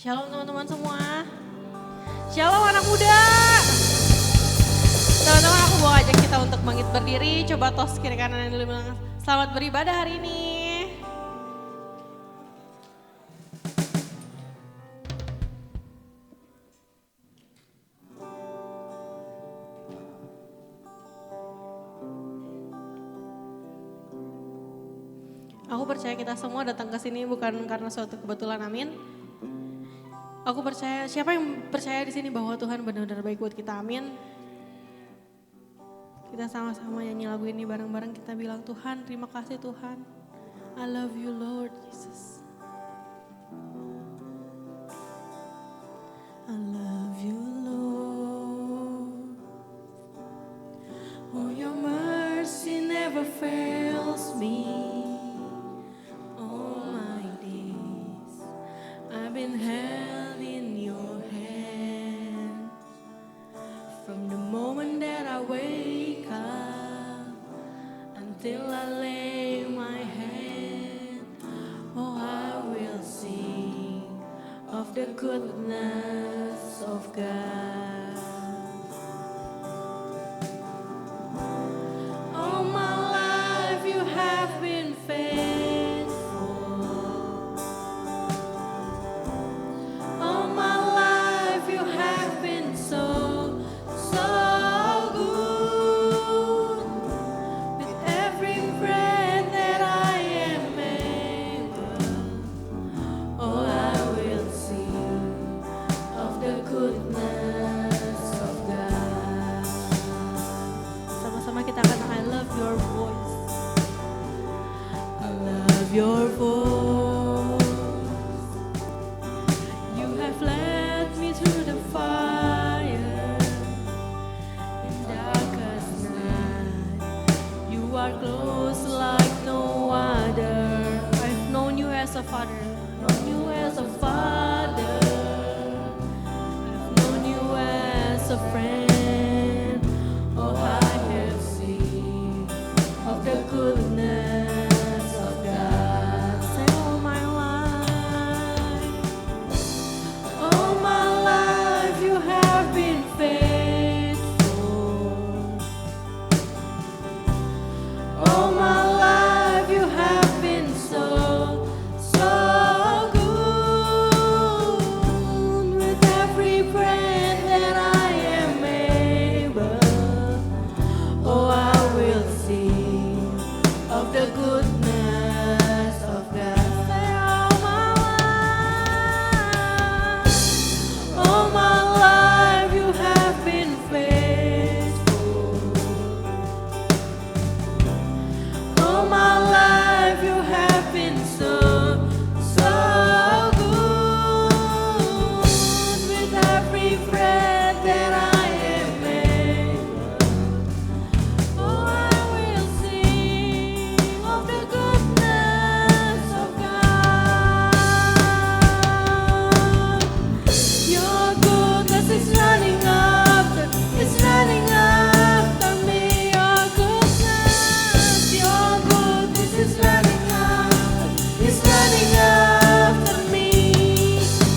Shalom teman-teman semua. Shalom anak muda. Teman-teman, aku mau ajak kita untuk bangkit berdiri. Coba tos kiri kanan dulu bilang selamat beribadah hari ini. Aku percaya kita semua datang ke sini bukan karena suatu kebetulan, amin. Aku percaya, siapa yang percaya di sini bahwa Tuhan benar-benar baik buat kita, amin. Kita sama-sama nyanyi lagu ini bareng-bareng, kita bilang Tuhan, terima kasih Tuhan. I love you Lord Jesus. I love you Lord. Oh, your mercy never fails me. All my days I've been held in your hand. From the moment that I wake up until I lay my head, oh, I will sing of the goodness of God. All my life you have been faithful. All my life you have been so good. With every breath that I am able, oh, I will sing of the goodness of God. Sama-sama kita kata I love your voice. I love your voice. You have led me through the fire in darkest night. You are close like no other. I've known you as a father, known you as a father. I've known you as a friend. Oh, I have seen of the goodness of God. Say all my life. All my life you have been faithful. All my life you have been so good. With every breath that I am able, oh, I will sing of the goodness of God. Say all my life you have been faithful. All my life you have been so good. With every breath that I am able, oh, I will sing of the goodness of God. Your goodness is running after me. Your goodness is running after me.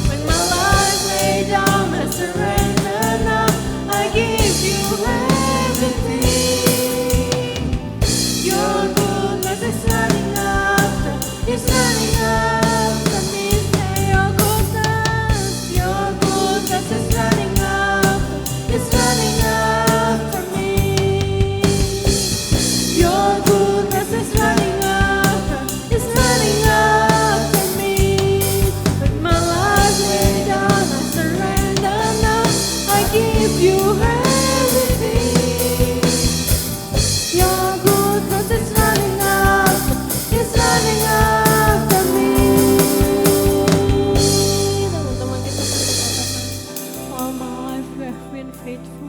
When my life lay down, I surrender now. I give you everything. Your goodness is running after me. Say your goodness is running after me. Your goodness is running after me. When my life lay down, I surrender now. I give you everything. Your goodness is running after me. Teman-teman, kita berkata, all my life you have been faithful.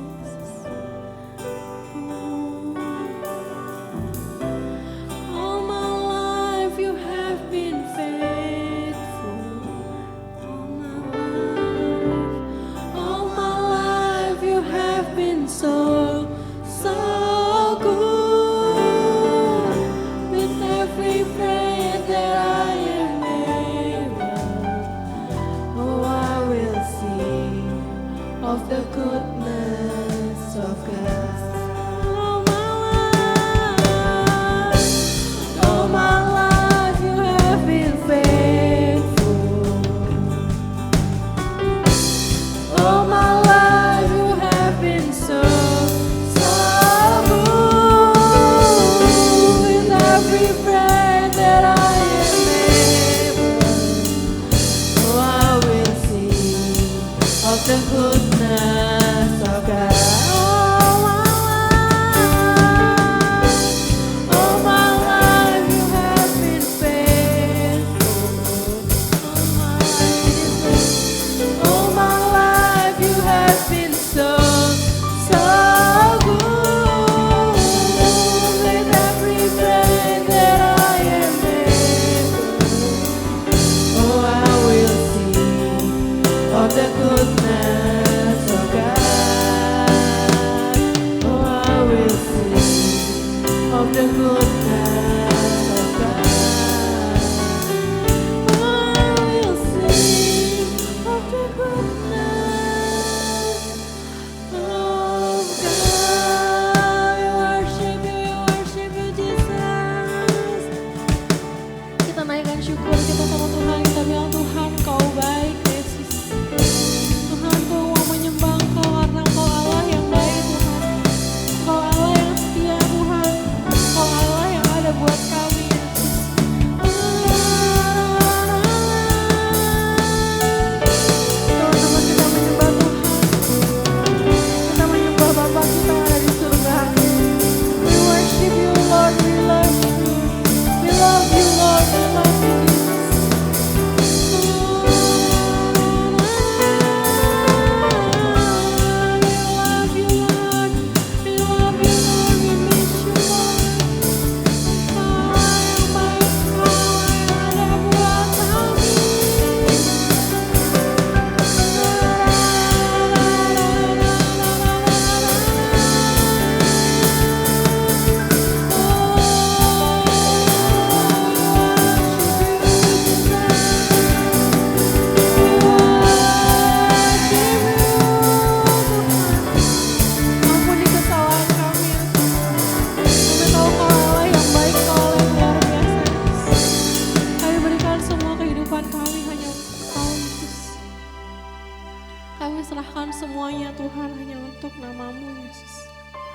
All my life you have been faithful. All my life you have been so good. With every breath that I am able, oh, I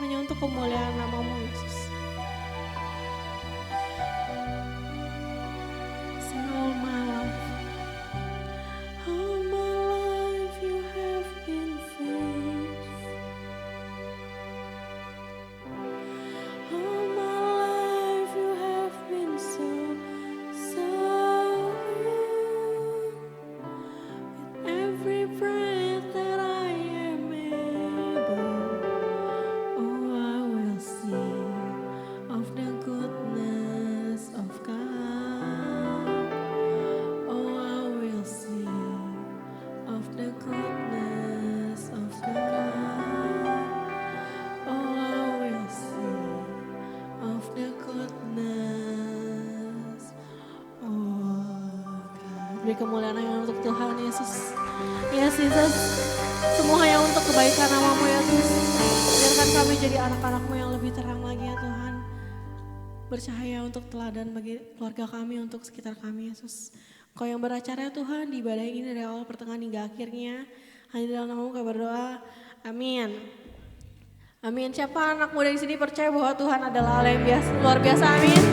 hanya untuk kemuliaan nama-Mu Yesus. Say all my life. All my life you have been faithful. All my life you have been so good. With every breath that I am able, oh I will sing of the goodness of God. Oh I will sing of the goodness of God. Oh I will sing of the goodness of God. Beri kemuliaan hanya untuk Tuhan Yesus. Yes Yesus, semua hanya untuk kebaikan nama-Mu ya Yesus. Biarkan kami jadi anak-anak-Mu yang lebih terang lagi ya Tuhan. Bercahaya untuk teladan bagi keluarga kami, untuk sekitar kami Yesus. Kau yang beracara ya Tuhan di ibadah ini dari awal pertengahan hingga akhirnya. Hanya dalam nama-Mu kami berdoa. Amin. Amin. Siapa anak muda di sini percaya bahwa Tuhan adalah Allah yang biasa, luar biasa? Amin.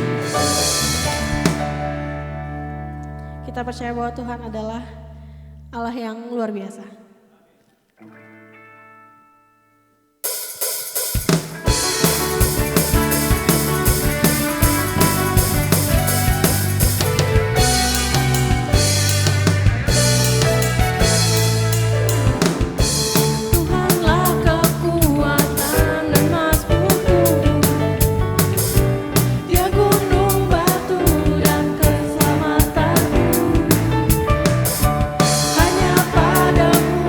Kita percaya bahwa Tuhan adalah Allah yang luar biasa. Tuhanlah kekuatan dan mazmurku, Dia gunung batu dan keselamatanku. Hanya padamu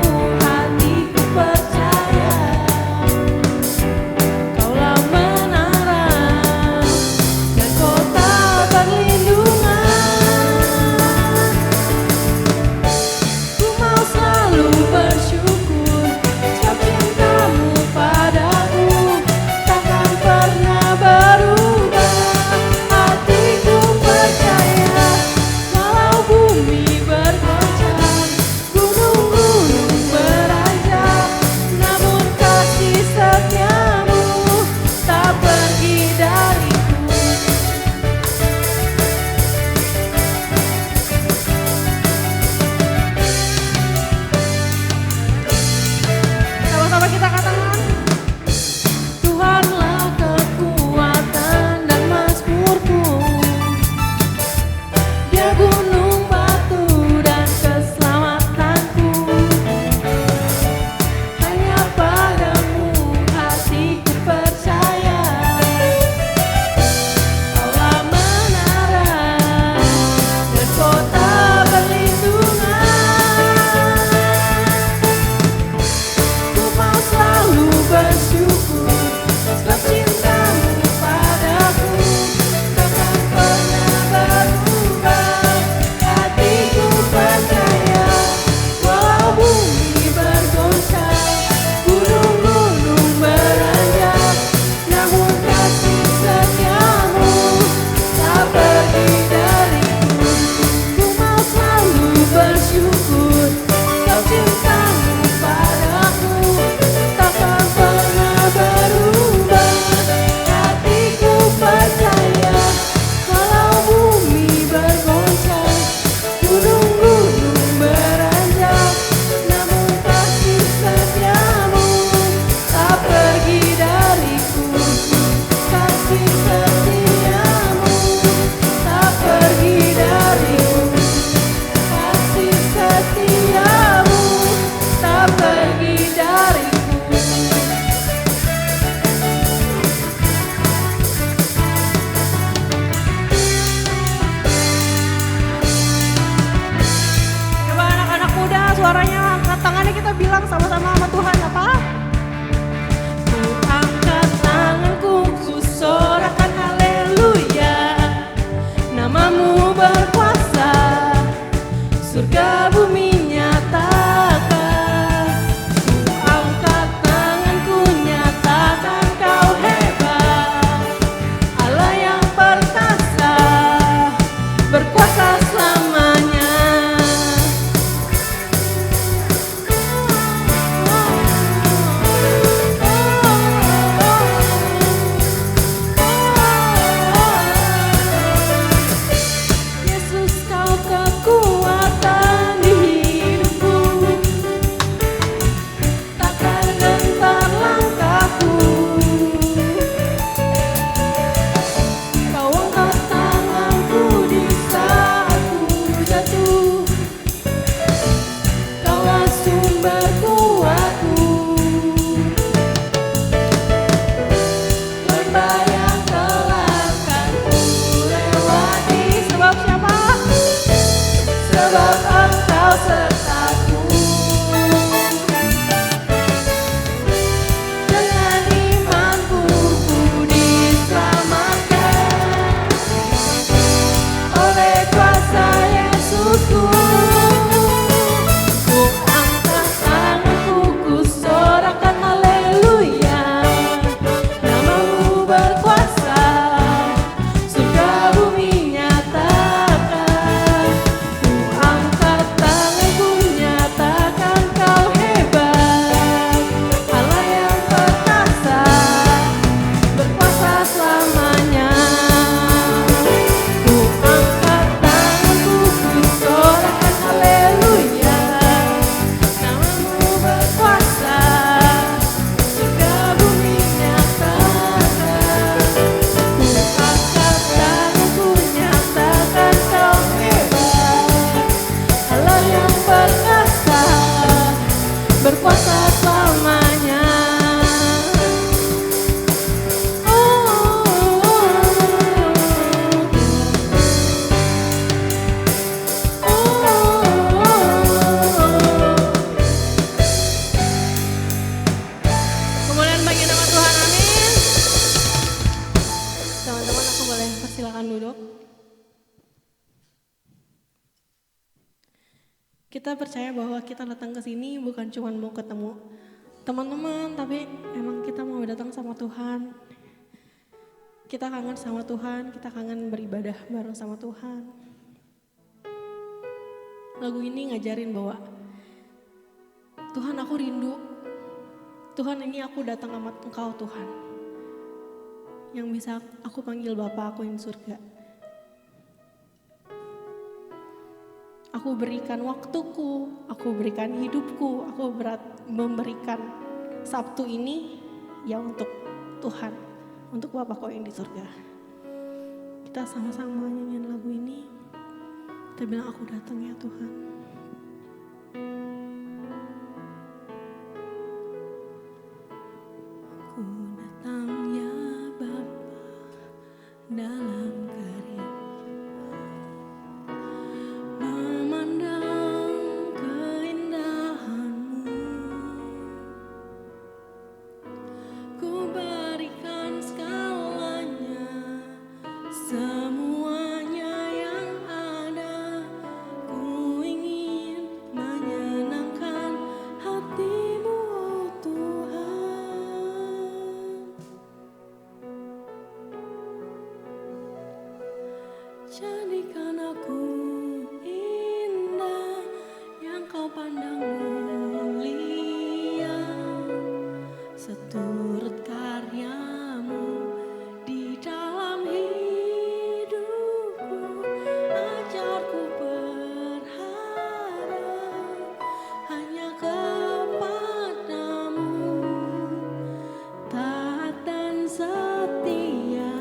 boleh persilakan duduk. Kita percaya bahwa kita datang ke sini bukan cuma mau ketemu teman-teman, tapi emang kita mau datang sama Tuhan. Kita kangen sama Tuhan, kita kangen beribadah bareng sama Tuhan. Lagu ini ngajarin bahwa Tuhan, aku rindu. Tuhan, ini aku datang sama Engkau Tuhan. Yang bisa aku panggil Bapa aku yang di surga. Aku berikan waktuku, aku berikan hidupku, aku memberikan Sabtu ini ya untuk Tuhan, untuk Bapakku yang di surga. Kita sama-sama nyanyiin lagu ini. Kita bilang, aku datang ya Tuhan. Aku datang ya Bapa dalam memandang keindahan-Mu, ku berikan segalanya, semuanya yang ada, ku ingin menyenangkan hati-Mu, oh Tuhan. Jadikan aku indah yang Kau pandang mulia, seturut karya-Mu di dalam hidupku. Ajarku berharap hanya kepada-Mu, taat dan setia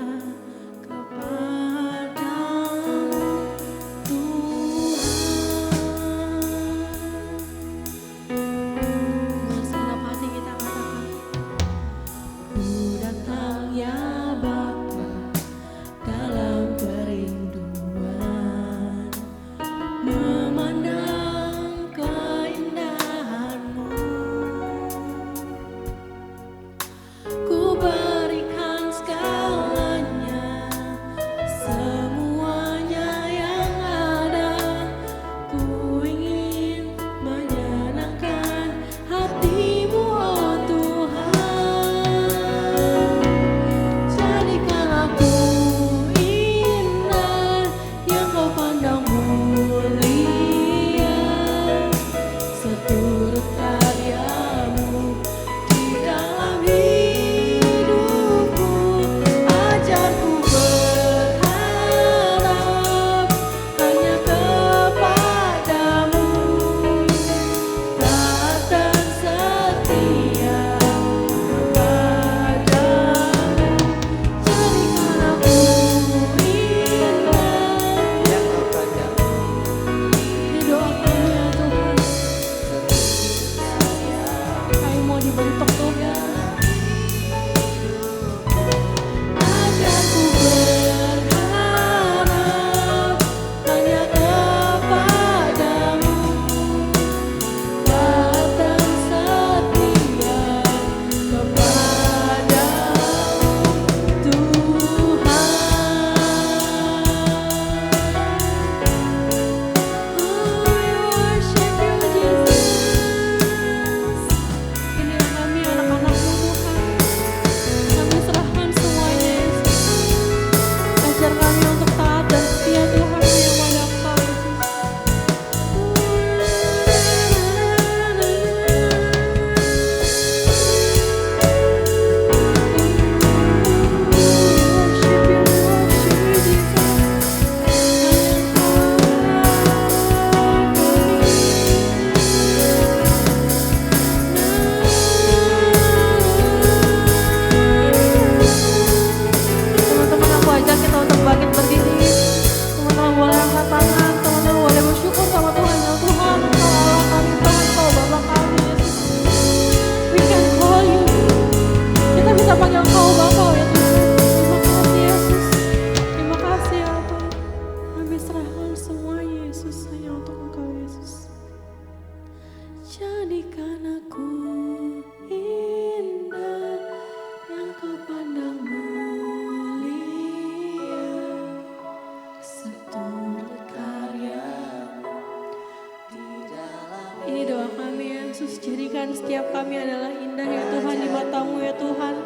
setiap kami adalah indah ya Tuhan di mata-Mu ya Tuhan.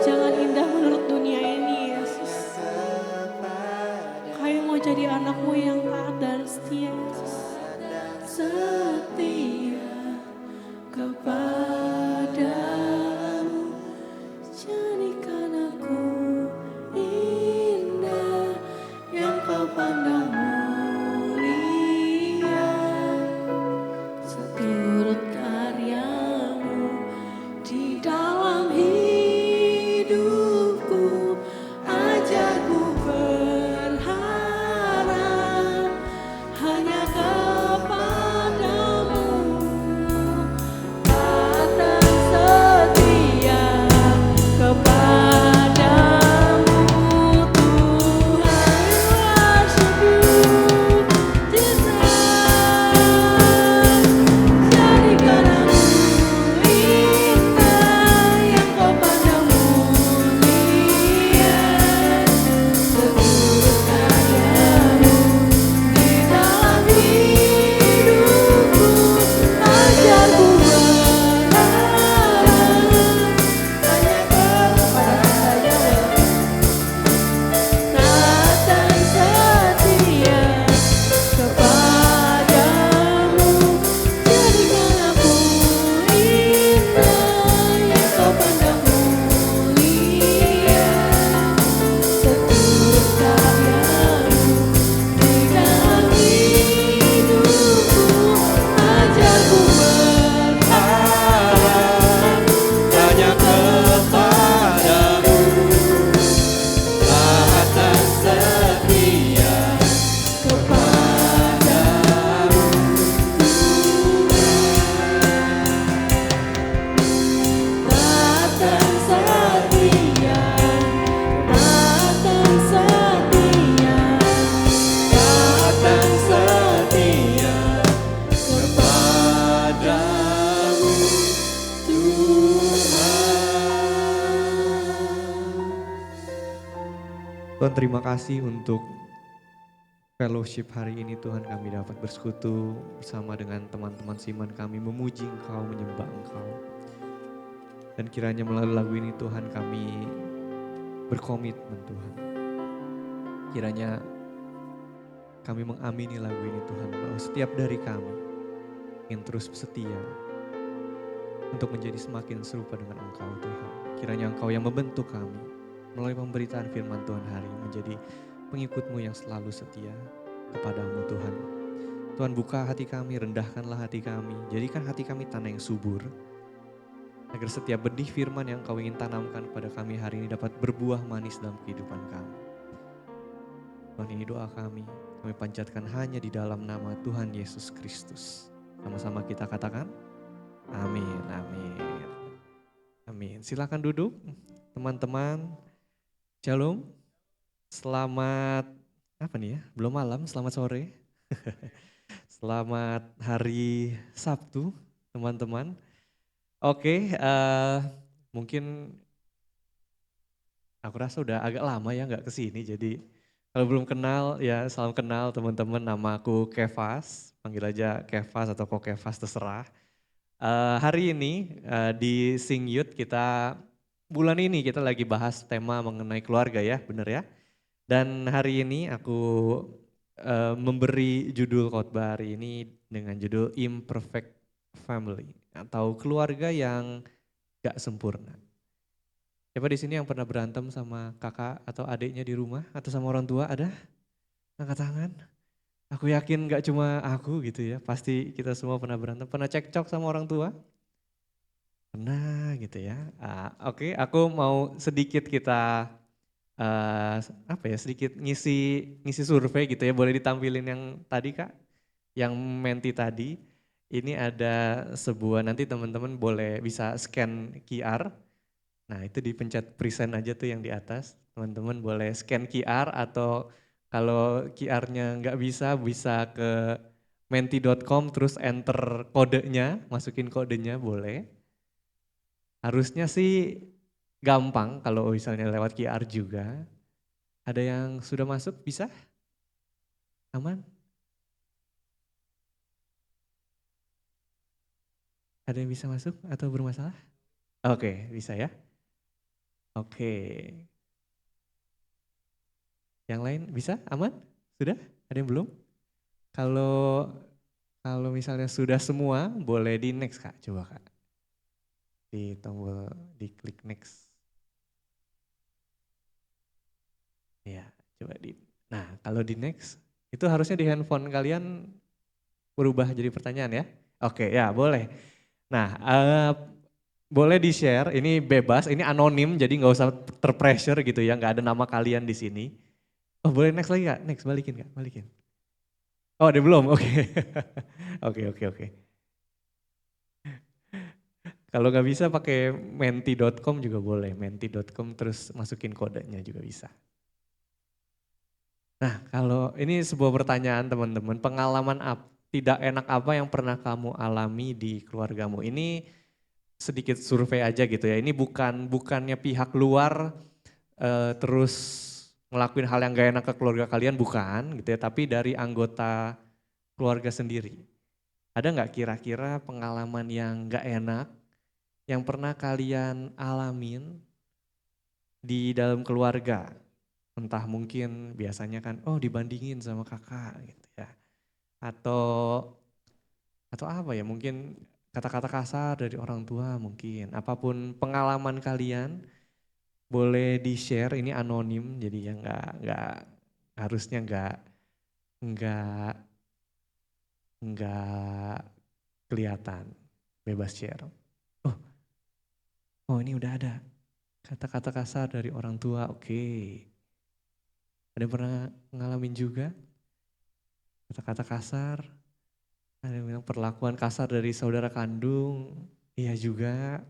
Jangan indah menurut dunia ini Yesus. Kami mau jadi anak-Mu yang taat dan setia Yesus. Setia kepadamu, jadikan aku indah yang Kau pandang mulia, seturut karya-Mu di dalam hidupku. Ajarku berharap hanya kepadamu, taat dan setia kepadamu Tuhan. Worship you, Jesus. Jadikan aku indah yang Kau pandang mulia, seturut karya-Mu di dalam hidupku. Ajarku berharap hanya kepadamu, taat dan setia kepadamu. Jadikan aku indah yang Kau pandang mulia, seturut karya-Mu di dalam hidupku. Ajarku berharap hanya kepadamu, taat dan setia kepadamu taat dan setia, taat dan setia, taat dan setia kepadamu Tuhan, terima kasih untuk fellowship hari ini Tuhan. Kami dapat bersekutu bersama dengan teman-teman Siman kami, memuji Engkau, menyembah Engkau. Dan kiranya melalui lagu ini Tuhan kami berkomitmen Tuhan. Kiranya kami mengamini lagu ini Tuhan, bahwa setiap dari kami ingin terus setia untuk menjadi semakin serupa dengan Engkau Tuhan. Kiranya Engkau yang membentuk kami melalui pemberitaan firman Tuhan hari ini menjadi pengikut-Mu yang selalu setia kepadamu Tuhan. Tuhan, buka hati kami, rendahkanlah hati kami, jadikan hati kami tanah yang subur, agar setiap benih firman yang Kau ingin tanamkan kepada kami hari ini dapat berbuah manis dalam kehidupan kami. Tuhan, ini doa kami panjatkan hanya di dalam nama Tuhan Yesus Kristus. Sama-sama kita katakan, amin, amin, amin. Silakan duduk teman-teman. Shalom, selamat apa nih ya? Belum malam, selamat sore. Selamat hari Sabtu, teman-teman. Oke, mungkin aku rasa udah agak lama ya nggak kesini. Jadi kalau belum kenal ya salam kenal teman-teman. Nama aku Kefas, panggil aja Kefas atau Ko Kefas terserah. Hari ini di Sing Youth bulan ini kita lagi bahas tema mengenai keluarga ya, benar ya. Dan hari ini aku memberi judul khotbah hari ini dengan judul Imperfect Family atau keluarga yang gak sempurna. Siapa di sini yang pernah berantem sama kakak atau adiknya di rumah atau sama orang tua? Ada? Angkat tangan. Aku yakin gak cuma aku gitu ya, pasti kita semua pernah berantem. Pernah cekcok sama orang tua? Pernah gitu ya. Oke, aku mau sedikit kita sedikit ngisi survei gitu ya. Boleh ditampilin yang tadi Kak, yang menti tadi. Ini ada sebuah, nanti teman-teman boleh bisa scan QR. Nah itu dipencet present aja tuh yang di atas. Teman-teman boleh scan QR atau kalau QR-nya nggak bisa ke menti.com terus enter kodenya, masukin kodenya boleh. Harusnya sih gampang kalau misalnya lewat QR juga. Ada yang sudah masuk bisa? Aman? Ada yang bisa masuk atau bermasalah? Oke, bisa ya. Oke. Yang lain bisa? Aman? Sudah? Ada yang belum? Kalau kalau misalnya sudah semua, boleh di next Kak. Coba Kak. Di tombol, di klik next. Ya, coba di. Nah, kalau di next, itu harusnya di handphone kalian berubah jadi pertanyaan ya. Oke, ya boleh. Nah, boleh di-share, ini bebas, ini anonim, jadi nggak usah terpressure gitu ya, nggak ada nama kalian di sini. Oh boleh next lagi Kak, next balikin Kak, balikin. Oh ada belum, oke. Oke. Kalau nggak bisa pakai menti.com juga boleh, menti.com terus masukin kodenya juga bisa. Nah kalau ini sebuah pertanyaan teman-teman, pengalaman tidak enak apa yang pernah kamu alami di keluargamu? Ini sedikit survei aja gitu ya, ini bukannya pihak luar terus ngelakuin hal yang gak enak ke keluarga kalian, bukan gitu ya, tapi dari anggota keluarga sendiri. Ada nggak kira-kira pengalaman yang gak enak yang pernah kalian alamin di dalam keluarga? Entah mungkin biasanya kan, oh dibandingin sama kakak gitu ya. Atau apa ya, mungkin kata-kata kasar dari orang tua mungkin. Apapun pengalaman kalian, boleh di-share, ini anonim jadi ya nggak harusnya nggak nggak kelihatan, bebas share. Oh, oh ini udah ada kata-kata kasar dari orang tua, oke. Ada yang pernah ngalamin juga kata-kata kasar? Ada yang bilang perlakuan kasar dari saudara kandung, iya juga.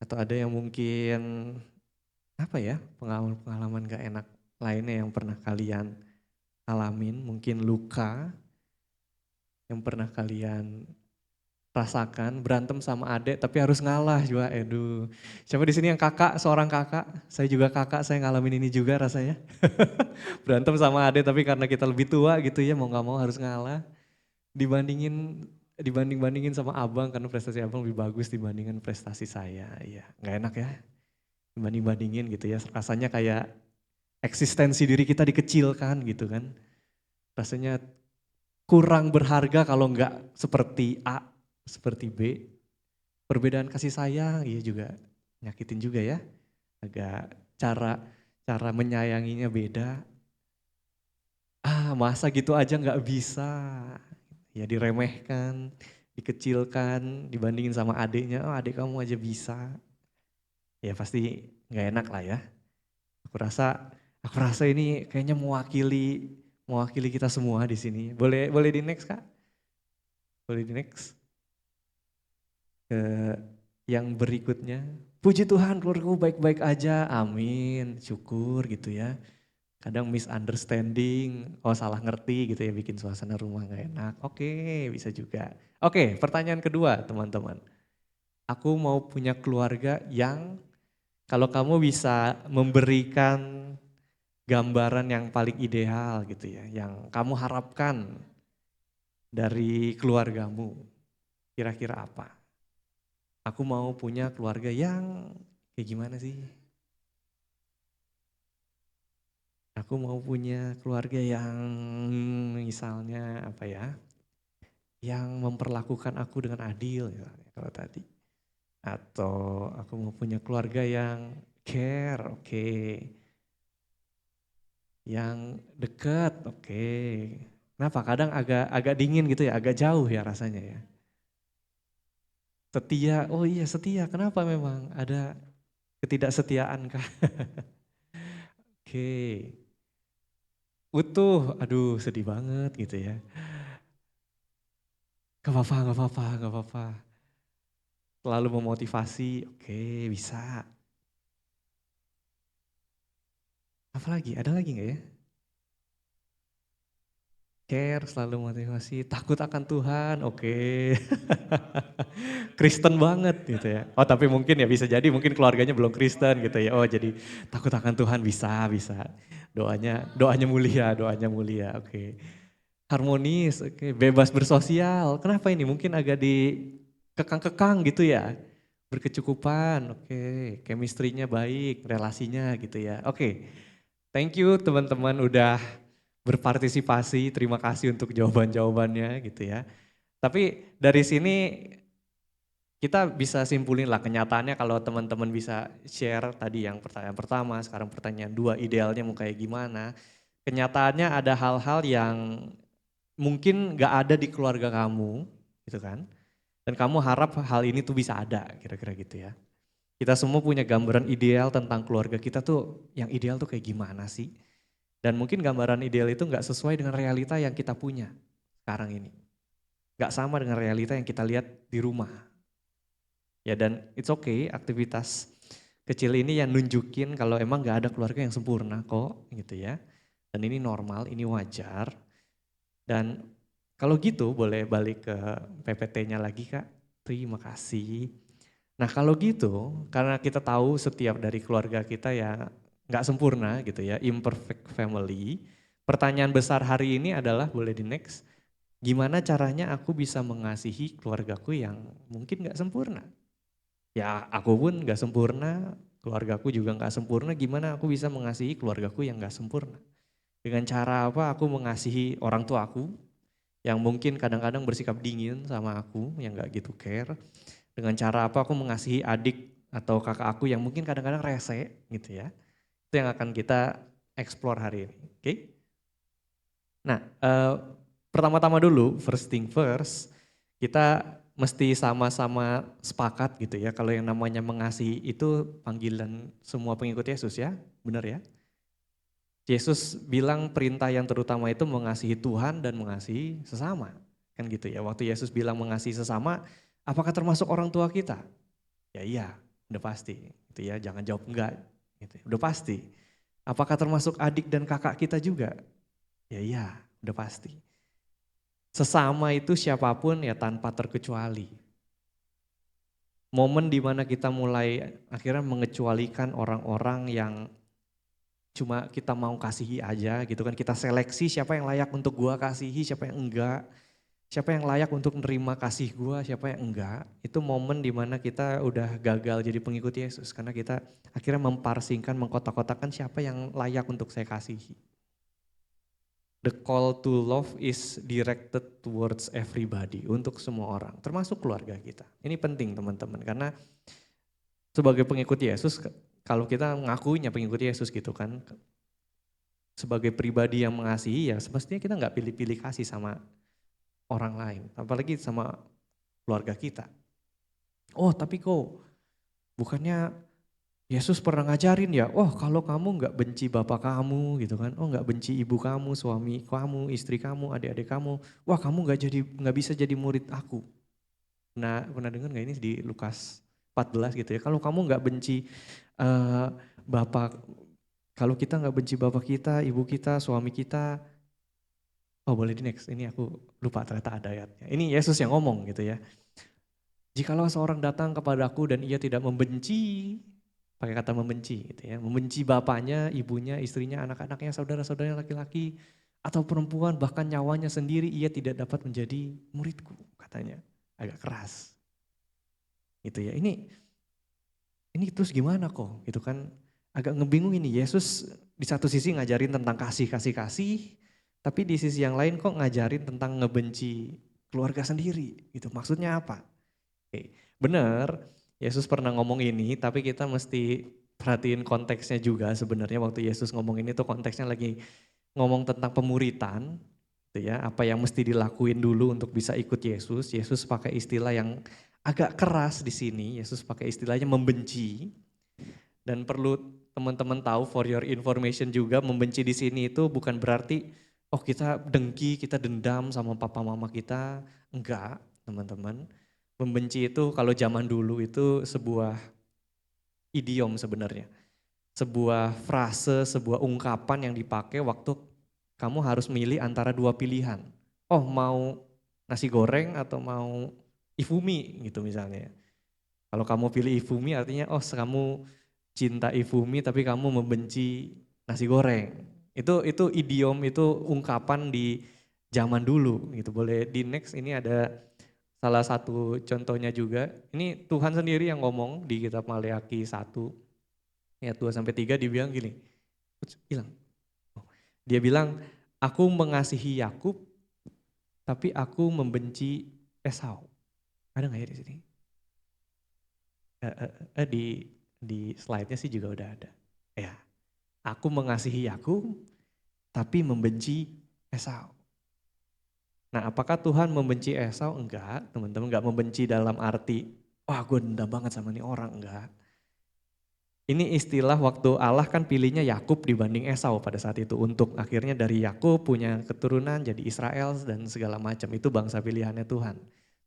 Atau ada yang mungkin apa ya, pengalaman gak enak lainnya yang pernah kalian alamin, mungkin luka yang pernah kalian rasakan, berantem sama adik tapi harus ngalah juga, aduh. Siapa di sini yang kakak, seorang kakak? Saya juga kakak, saya ngalamin ini juga rasanya. Berantem sama adik tapi karena kita lebih tua gitu ya, mau gak mau harus ngalah. Dibandingin sama abang karena prestasi abang lebih bagus dibandingkan prestasi saya. Iya, nggak enak ya. Dibandingin gitu ya, rasanya kayak eksistensi diri kita dikecilkan gitu kan. Rasanya kurang berharga kalau nggak seperti A, seperti B. Perbedaan kasih sayang, iya juga nyakitin juga ya. Agak cara menyayanginya beda. Masa gitu aja nggak bisa. Ya diremehkan, dikecilkan, dibandingin sama adiknya, oh adik kamu aja bisa. Ya pasti nggak enak lah ya. Aku rasa ini kayaknya mewakili kita semua di sini. Boleh di next Kak? Boleh di next? Ke yang berikutnya. Puji Tuhan keluargaku baik-baik aja, amin, syukur gitu ya. Kadang misunderstanding, oh salah ngerti gitu ya, bikin suasana rumah gak enak. Oke, bisa juga. Oke, pertanyaan kedua teman-teman. Aku mau punya keluarga yang kalau kamu bisa memberikan gambaran yang paling ideal gitu ya, yang kamu harapkan dari keluargamu, kira-kira apa? Aku mau punya keluarga yang kayak gimana sih? Aku mau punya keluarga yang misalnya apa ya, yang memperlakukan aku dengan adil ya, kalau tadi. Atau aku mau punya keluarga yang care, oke. Yang dekat, oke. Kenapa? Kadang agak dingin gitu ya, agak jauh ya rasanya ya. Setia, oh iya setia, kenapa memang? Ada ketidaksetiaan kah? Oke. Utuh, aduh sedih banget gitu ya. Gak apa-apa, gak apa-apa, gak apa-apa. Selalu memotivasi, oke bisa. Apa lagi? Ada lagi gak ya? Care, selalu motivasi, takut akan Tuhan, oke. Kristen banget gitu ya. Oh tapi mungkin ya bisa jadi mungkin keluarganya belum Kristen gitu ya. Oh jadi takut akan Tuhan bisa. Doanya mulia, oke. Harmonis, oke. Bebas bersosial. Kenapa ini? Mungkin agak dikekang-kekang gitu ya. Berkecukupan, oke. Chemistry-nya baik, relasinya gitu ya. Oke, thank you teman-teman udah berpartisipasi. Terima kasih untuk jawaban-jawabannya gitu ya. Tapi dari sini kita bisa simpulin lah kenyataannya kalau teman-teman bisa share tadi yang pertanyaan pertama, sekarang pertanyaan dua, idealnya mau kayak gimana. Kenyataannya ada hal-hal yang mungkin gak ada di keluarga kamu gitu kan. Dan kamu harap hal ini tuh bisa ada kira-kira gitu ya. Kita semua punya gambaran ideal tentang keluarga kita tuh yang ideal tuh kayak gimana sih. Dan mungkin gambaran ideal itu gak sesuai dengan realita yang kita punya sekarang ini. Gak sama dengan realita yang kita lihat di rumah. Ya dan it's okay, aktivitas kecil ini yang nunjukin kalau emang gak ada keluarga yang sempurna kok gitu ya. Dan ini normal, ini wajar. Dan kalau gitu boleh balik ke PPT-nya lagi Kak, terima kasih. Nah kalau gitu, karena kita tahu setiap dari keluarga kita ya gak sempurna gitu ya, imperfect family. Pertanyaan besar hari ini adalah, boleh di next, gimana caranya aku bisa mengasihi keluargaku yang mungkin gak sempurna? Ya aku pun gak sempurna, keluargaku juga gak sempurna, gimana aku bisa mengasihi keluargaku yang gak sempurna? Dengan cara apa aku mengasihi orang tua aku, yang mungkin kadang-kadang bersikap dingin sama aku, yang gak gitu care. Dengan cara apa aku mengasihi adik atau kakak aku yang mungkin kadang-kadang rese gitu ya. Itu yang akan kita explore hari ini, oke? Nah, pertama-tama dulu, first thing first, kita mesti sama-sama sepakat gitu ya, kalau yang namanya mengasihi itu panggilan semua pengikut Yesus ya, benar ya? Yesus bilang perintah yang terutama itu mengasihi Tuhan dan mengasihi sesama, kan gitu ya. Waktu Yesus bilang mengasihi sesama, apakah termasuk orang tua kita? Ya iya, udah pasti, gitu ya. Jangan jawab enggak, gitu. Udah pasti. Apakah termasuk adik dan kakak kita juga? Ya iya, udah pasti. Sesama itu siapapun ya tanpa terkecuali. Momen dimana kita mulai akhirnya mengecualikan orang-orang yang cuma kita mau kasihi aja gitu kan, kita seleksi siapa yang layak untuk gua kasihi, siapa yang enggak, siapa yang layak untuk menerima kasih gua, siapa yang enggak. Itu momen dimana kita udah gagal jadi pengikut Yesus karena kita akhirnya memparsingkan, mengkotak-kotakan siapa yang layak untuk saya kasihi. The call to love is directed towards everybody, untuk semua orang, termasuk keluarga kita. Ini penting teman-teman, karena sebagai pengikut Yesus, kalau kita ngakuinya pengikut Yesus gitu kan, sebagai pribadi yang mengasihi ya semestinya kita nggak pilih-pilih kasih sama orang lain, apalagi sama keluarga kita. Oh tapi kok bukannya Yesus pernah ngajarin ya, oh kalau kamu nggak benci bapak kamu gitu kan, oh nggak benci ibu kamu, suami kamu, istri kamu, adik-adik kamu, wah kamu nggak bisa jadi murid aku. Nah pernah dengar nggak ini di Lukas 14 gitu ya, kalau kamu nggak benci bapak, kalau kita nggak benci bapak kita, ibu kita, suami kita, oh boleh di next, ini aku lupa ternyata ada ayatnya. Ini Yesus yang ngomong gitu ya. Jikalau seorang datang kepadaku dan ia tidak membenci, pakai kata membenci gitu ya, membenci bapaknya, ibunya, istrinya, anak-anaknya, saudara-saudaranya laki-laki, atau perempuan, bahkan nyawanya sendiri, ia tidak dapat menjadi muridku, katanya. Agak keras. Gitu ya, ini terus gimana kok gitu kan, agak ngebingung ini. Yesus di satu sisi ngajarin tentang kasih, tapi di sisi yang lain kok ngajarin tentang ngebenci keluarga sendiri gitu, maksudnya apa? Oke, benar Yesus pernah ngomong ini, tapi kita mesti perhatiin konteksnya juga. Sebenarnya waktu Yesus ngomong ini tuh konteksnya lagi ngomong tentang pemuritan gitu ya, apa yang mesti dilakuin dulu untuk bisa ikut Yesus. Yesus pakai istilah yang agak keras di sini, Yesus pakai istilahnya membenci. Dan perlu teman-teman tahu, for your information juga, membenci di sini itu bukan berarti oh kita dengki, kita dendam sama papa mama kita. Enggak, teman-teman. Membenci itu kalau zaman dulu itu sebuah idiom sebenarnya. Sebuah frase, sebuah ungkapan yang dipakai waktu kamu harus milih antara dua pilihan. Oh mau nasi goreng atau mau ifumi gitu misalnya. Kalau kamu pilih ifumi artinya oh kamu cinta ifumi tapi kamu membenci nasi goreng. Itu idiom, itu ungkapan di zaman dulu gitu. Boleh di next, ini ada salah satu contohnya juga. Ini Tuhan sendiri yang ngomong di kitab Maleakhi 1 ayat 2-3, dia bilang gini. Dia bilang, aku mengasihi Yakub tapi aku membenci Esau. Ada nggak ya di sini? Di slide-nya sih juga udah ada. Ya, aku mengasihi Yakub tapi membenci Esau. Nah, apakah Tuhan membenci Esau? Enggak, teman-teman, enggak membenci dalam arti, wah gue dendam banget sama nih orang, enggak. Ini istilah waktu Allah kan pilihnya Yakub dibanding Esau pada saat itu, untuk akhirnya dari Yakub punya keturunan jadi Israel dan segala macam, itu bangsa pilihannya Tuhan.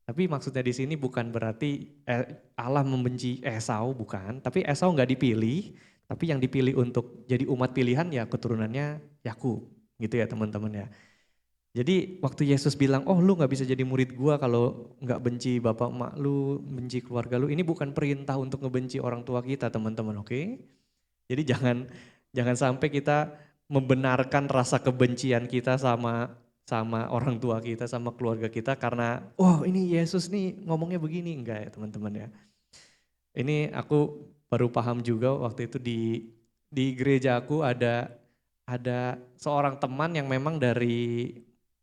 Tapi maksudnya di sini bukan berarti Allah membenci Esau, bukan. Tapi Esau nggak dipilih, tapi yang dipilih untuk jadi umat pilihan ya keturunannya Yakub, gitu ya teman-teman ya. Jadi waktu Yesus bilang, oh lu gak bisa jadi murid gua kalau gak benci bapak emak lu, benci keluarga lu. Ini bukan perintah untuk ngebenci orang tua kita teman-teman, oke? Jadi jangan sampai kita membenarkan rasa kebencian kita sama orang tua kita, sama keluarga kita karena, oh ini Yesus nih ngomongnya begini. Enggak ya teman-teman ya. Ini aku baru paham juga waktu itu di gereja aku ada seorang teman yang memang dari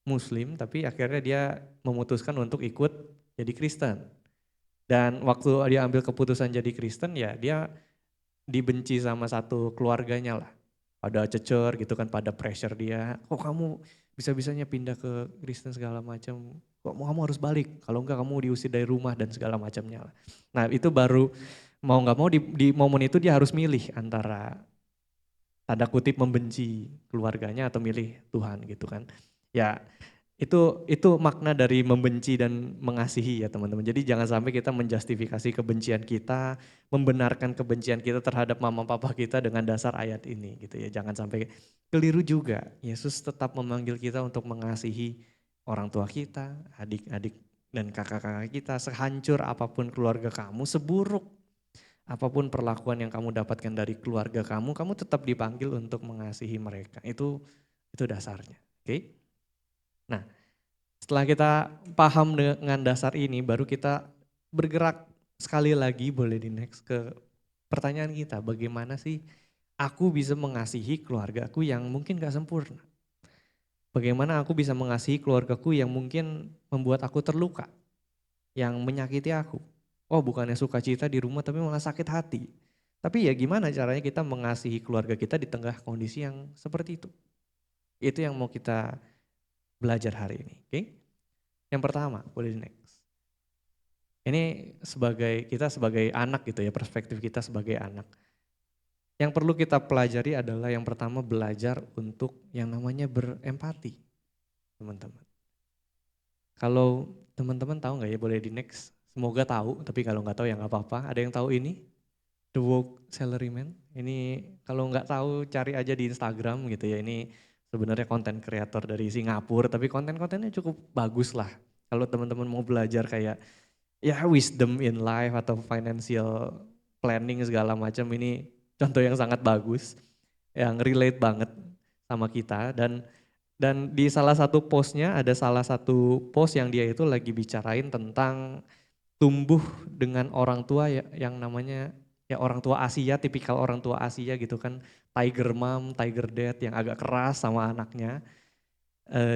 Muslim, tapi akhirnya dia memutuskan untuk ikut jadi Kristen. Dan waktu dia ambil keputusan jadi Kristen, ya dia dibenci sama satu keluarganya lah. Pada cecer gitu kan, pada pressure dia, kok kamu bisa-bisanya pindah ke Kristen segala macam, kok kamu harus balik, kalau enggak kamu diusir dari rumah dan segala macamnya lah. Nah itu baru mau gak mau di momen itu dia harus milih antara tanda kutip membenci keluarganya atau milih Tuhan gitu kan. Ya itu makna dari membenci dan mengasihi ya teman-teman. Jadi jangan sampai kita menjustifikasi kebencian kita, membenarkan kebencian kita terhadap mama papa kita dengan dasar ayat ini gitu ya. Jangan sampai keliru juga. Yesus tetap memanggil kita untuk mengasihi orang tua kita, adik-adik dan kakak-kakak kita. Sehancur apapun keluarga kamu, seburuk apapun perlakuan yang kamu dapatkan dari keluarga kamu tetap dipanggil untuk mengasihi mereka. Itu dasarnya. Oke? Nah, setelah kita paham dengan dasar ini, baru kita bergerak sekali lagi, boleh di next ke pertanyaan kita. Bagaimana sih aku bisa mengasihi keluargaku yang mungkin gak sempurna? Bagaimana aku bisa mengasihi keluargaku yang mungkin membuat aku terluka, yang menyakiti aku? Oh, bukannya sukacita di rumah tapi malah sakit hati. Tapi ya gimana caranya kita mengasihi keluarga kita di tengah kondisi yang seperti itu? Itu yang mau kita belajar hari ini, oke? Yang pertama, boleh di next. Ini kita sebagai anak gitu ya, perspektif kita sebagai anak. Yang perlu kita pelajari adalah yang pertama belajar untuk yang namanya berempati, teman-teman. Kalau teman-teman tahu nggak ya, boleh di next. Semoga tahu, tapi kalau nggak tahu ya nggak apa-apa. Ada yang tahu ini? The Woke Salaryman. Ini kalau nggak tahu cari aja di Instagram gitu ya. Ini sebenarnya konten kreator dari Singapura, tapi konten-kontennya cukup bagus lah. Kalau teman-teman mau belajar kayak ya wisdom in life atau financial planning segala macam, ini contoh yang sangat bagus, yang relate banget sama kita. Dan di salah satu postnya ada salah satu post yang dia itu lagi bicarain tentang tumbuh dengan orang tua yang namanya ya orang tua Asia, tipikal orang tua Asia gitu kan, tiger mom, tiger dad yang agak keras sama anaknya.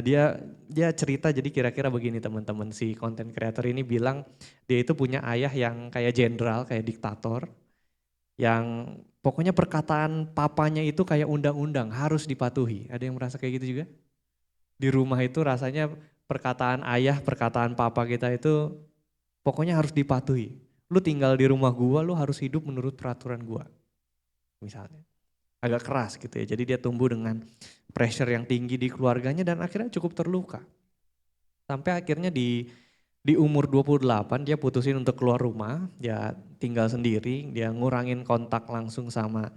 Dia cerita, jadi kira-kira begini teman-teman, si content creator ini bilang dia itu punya ayah yang kayak jenderal, kayak diktator, yang pokoknya perkataan papanya itu kayak undang-undang, harus dipatuhi. Ada yang merasa kayak gitu juga? Di rumah itu rasanya perkataan ayah, perkataan papa kita itu pokoknya harus dipatuhi. Lu tinggal di rumah gua, lu harus hidup menurut peraturan gua. Misalnya. Agak keras gitu ya. Jadi dia tumbuh dengan pressure yang tinggi di keluarganya dan akhirnya cukup terluka. Sampai akhirnya di umur 28 dia putusin untuk keluar rumah, dia tinggal sendiri, dia ngurangin kontak langsung sama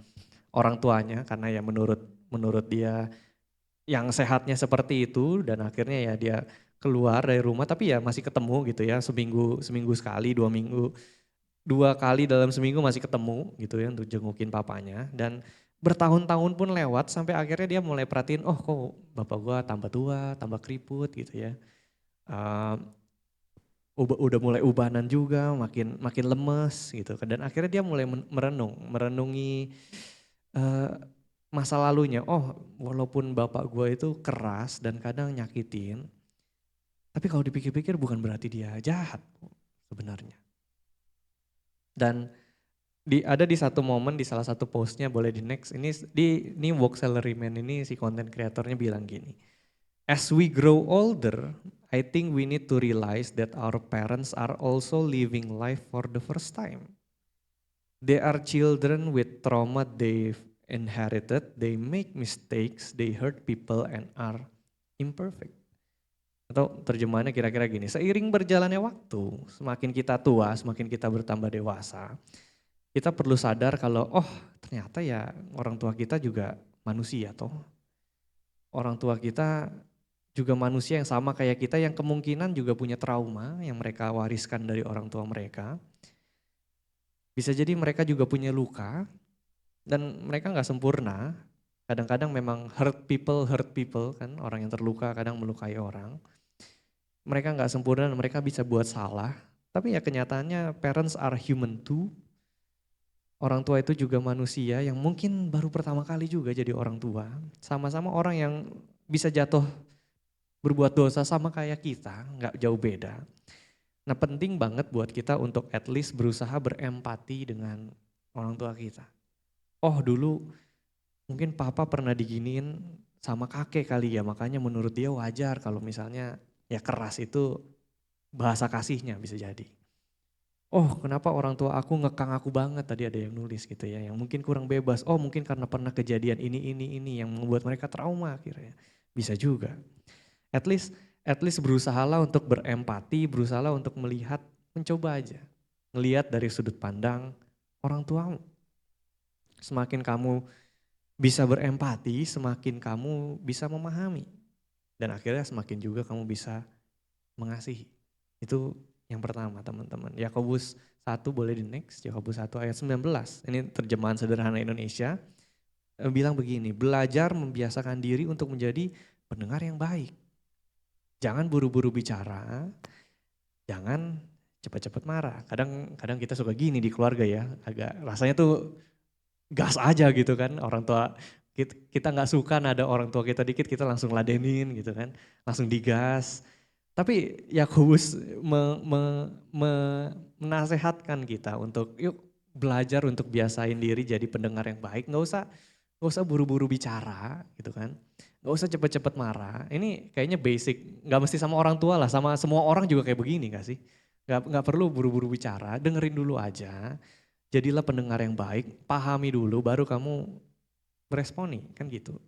orang tuanya karena ya menurut dia yang sehatnya seperti itu, dan akhirnya ya dia keluar dari rumah tapi ya masih ketemu gitu ya, seminggu sekali, 2 kali dalam seminggu masih ketemu gitu ya untuk jengukin papanya. Dan bertahun-tahun pun lewat sampai akhirnya dia mulai perhatiin, oh kok bapak gua tambah tua, tambah keriput gitu ya. Eh, udah mulai ubanan juga, makin makin lemes gitu. Dan akhirnya dia mulai merenungi eh, masa lalunya. Oh, walaupun bapak gua itu keras dan kadang nyakitin, tapi kalau dipikir-pikir bukan berarti dia jahat sebenarnya. Dan ada di satu momen di salah satu postnya, boleh di next, ini Work Salaryman ini si content creatornya bilang gini, as we grow older, I think we need to realize that our parents are also living life for the first time. They are children with trauma they've inherited, they make mistakes, they hurt people and are imperfect. Atau terjemahannya kira-kira gini, seiring berjalannya waktu, semakin kita tua, semakin kita bertambah dewasa, kita perlu sadar kalau ternyata ya orang tua kita juga manusia toh. Orang tua kita juga manusia yang sama kayak kita yang kemungkinan juga punya trauma yang mereka wariskan dari orang tua mereka. Bisa jadi mereka juga punya luka dan mereka nggak sempurna. Kadang-kadang memang hurt people kan, orang yang terluka kadang melukai orang. Mereka nggak sempurna dan mereka bisa buat salah. Tapi ya kenyataannya parents are human too. Orang tua itu juga manusia yang mungkin baru pertama kali juga jadi orang tua. Sama-sama orang yang bisa jatuh berbuat dosa sama kayak kita, nggak jauh beda. Nah penting banget buat kita untuk at least berusaha berempati dengan orang tua kita. Oh dulu mungkin papa pernah diginiin sama kakek kali ya, makanya menurut dia wajar kalau misalnya ya keras itu bahasa kasihnya bisa jadi. Oh kenapa orang tua aku ngekang aku banget, tadi ada yang nulis gitu ya, yang mungkin kurang bebas. Oh mungkin karena pernah kejadian ini yang membuat mereka trauma akhirnya. Bisa juga. At least berusahalah untuk berempati, berusahalah untuk melihat, mencoba aja. Ngelihat dari sudut pandang orang tuamu. Semakin kamu bisa berempati, semakin kamu bisa memahami. Dan akhirnya semakin juga kamu bisa mengasihi. Itu yang pertama teman-teman. Yakobus 1 boleh di next, Yakobus 1 ayat 19. Ini terjemahan sederhana Indonesia. Bilang begini, belajar membiasakan diri untuk menjadi pendengar yang baik. Jangan buru-buru bicara, jangan cepat-cepat marah. Kadang kita suka gini di keluarga ya, agak rasanya tuh gas aja gitu kan. Orang tua kita nggak suka ada orang tua kita dikit kita langsung ladenin gitu kan, langsung digas. Tapi Yakobus menasehatkan kita untuk yuk belajar untuk biasain diri jadi pendengar yang baik. Nggak usah buru-buru bicara gitu kan. Nggak usah cepet-cepet marah. Ini kayaknya basic, nggak mesti sama orang tua lah, sama semua orang juga kayak begini gak sih? Nggak perlu buru-buru bicara, dengerin dulu aja. Jadilah pendengar yang baik, pahami dulu baru kamu meresponi, kan gitu.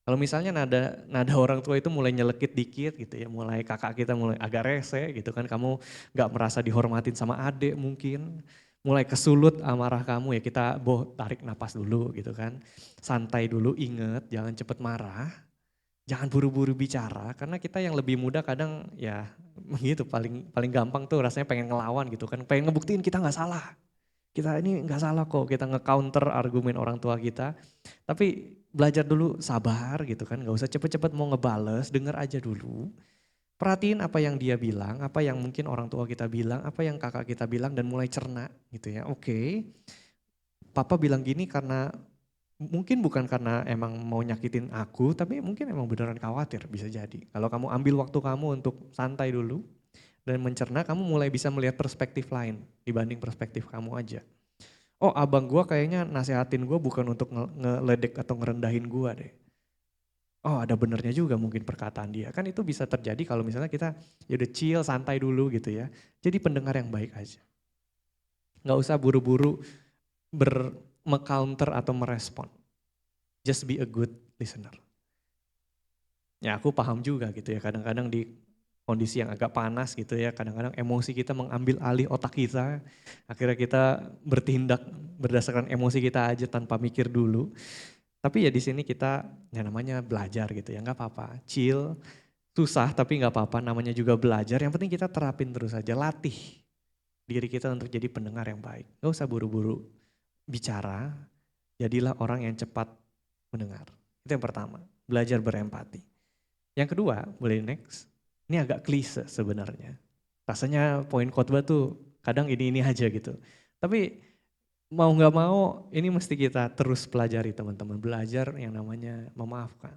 Kalau misalnya nada orang tua itu mulai nyelekit dikit gitu ya, mulai kakak kita mulai agak rese gitu kan, kamu gak merasa dihormatin sama adik mungkin, mulai kesulut amarah kamu ya kita tarik napas dulu gitu kan, santai dulu, inget jangan cepet marah, jangan buru-buru bicara karena kita yang lebih muda kadang ya gitu paling gampang tuh rasanya pengen ngelawan gitu kan, pengen ngebuktiin kita gak salah. Kita ini gak salah kok, kita nge-counter argumen orang tua kita, tapi belajar dulu sabar gitu kan, gak usah cepet-cepet mau ngebales, denger aja dulu. Perhatiin apa yang dia bilang, apa yang mungkin orang tua kita bilang, apa yang kakak kita bilang dan mulai cerna gitu ya. Oke, papa bilang gini karena mungkin bukan karena emang mau nyakitin aku, tapi mungkin emang beneran khawatir bisa jadi. Kalau kamu ambil waktu kamu untuk santai dulu dan mencerna, kamu mulai bisa melihat perspektif lain dibanding perspektif kamu aja. Oh abang gue kayaknya nasehatin gue bukan untuk ngeledek atau ngerendahin gue deh. Oh ada benernya juga mungkin perkataan dia. Kan itu bisa terjadi kalau misalnya kita ya udah chill, santai dulu gitu ya. Jadi pendengar yang baik aja. Gak usah buru-buru me-counter atau merespon. Just be a good listener. Ya aku paham juga gitu ya, kadang-kadang di kondisi yang agak panas gitu ya, kadang-kadang emosi kita mengambil alih otak kita, akhirnya kita bertindak berdasarkan emosi kita aja tanpa mikir dulu. Tapi ya di sini kita ya namanya belajar gitu ya, nggak apa-apa, chill, susah tapi nggak apa-apa, namanya juga belajar. Yang penting kita terapin terus aja, latih diri kita untuk jadi pendengar yang baik. Nggak usah buru-buru bicara, Jadilah orang yang cepat mendengar. Itu yang pertama, belajar berempati. Yang kedua, boleh next. Ini agak klise sebenarnya. Rasanya poin khotbah tuh kadang ini aja gitu. Tapi mau nggak mau ini mesti kita terus pelajari teman-teman. Belajar yang namanya memaafkan.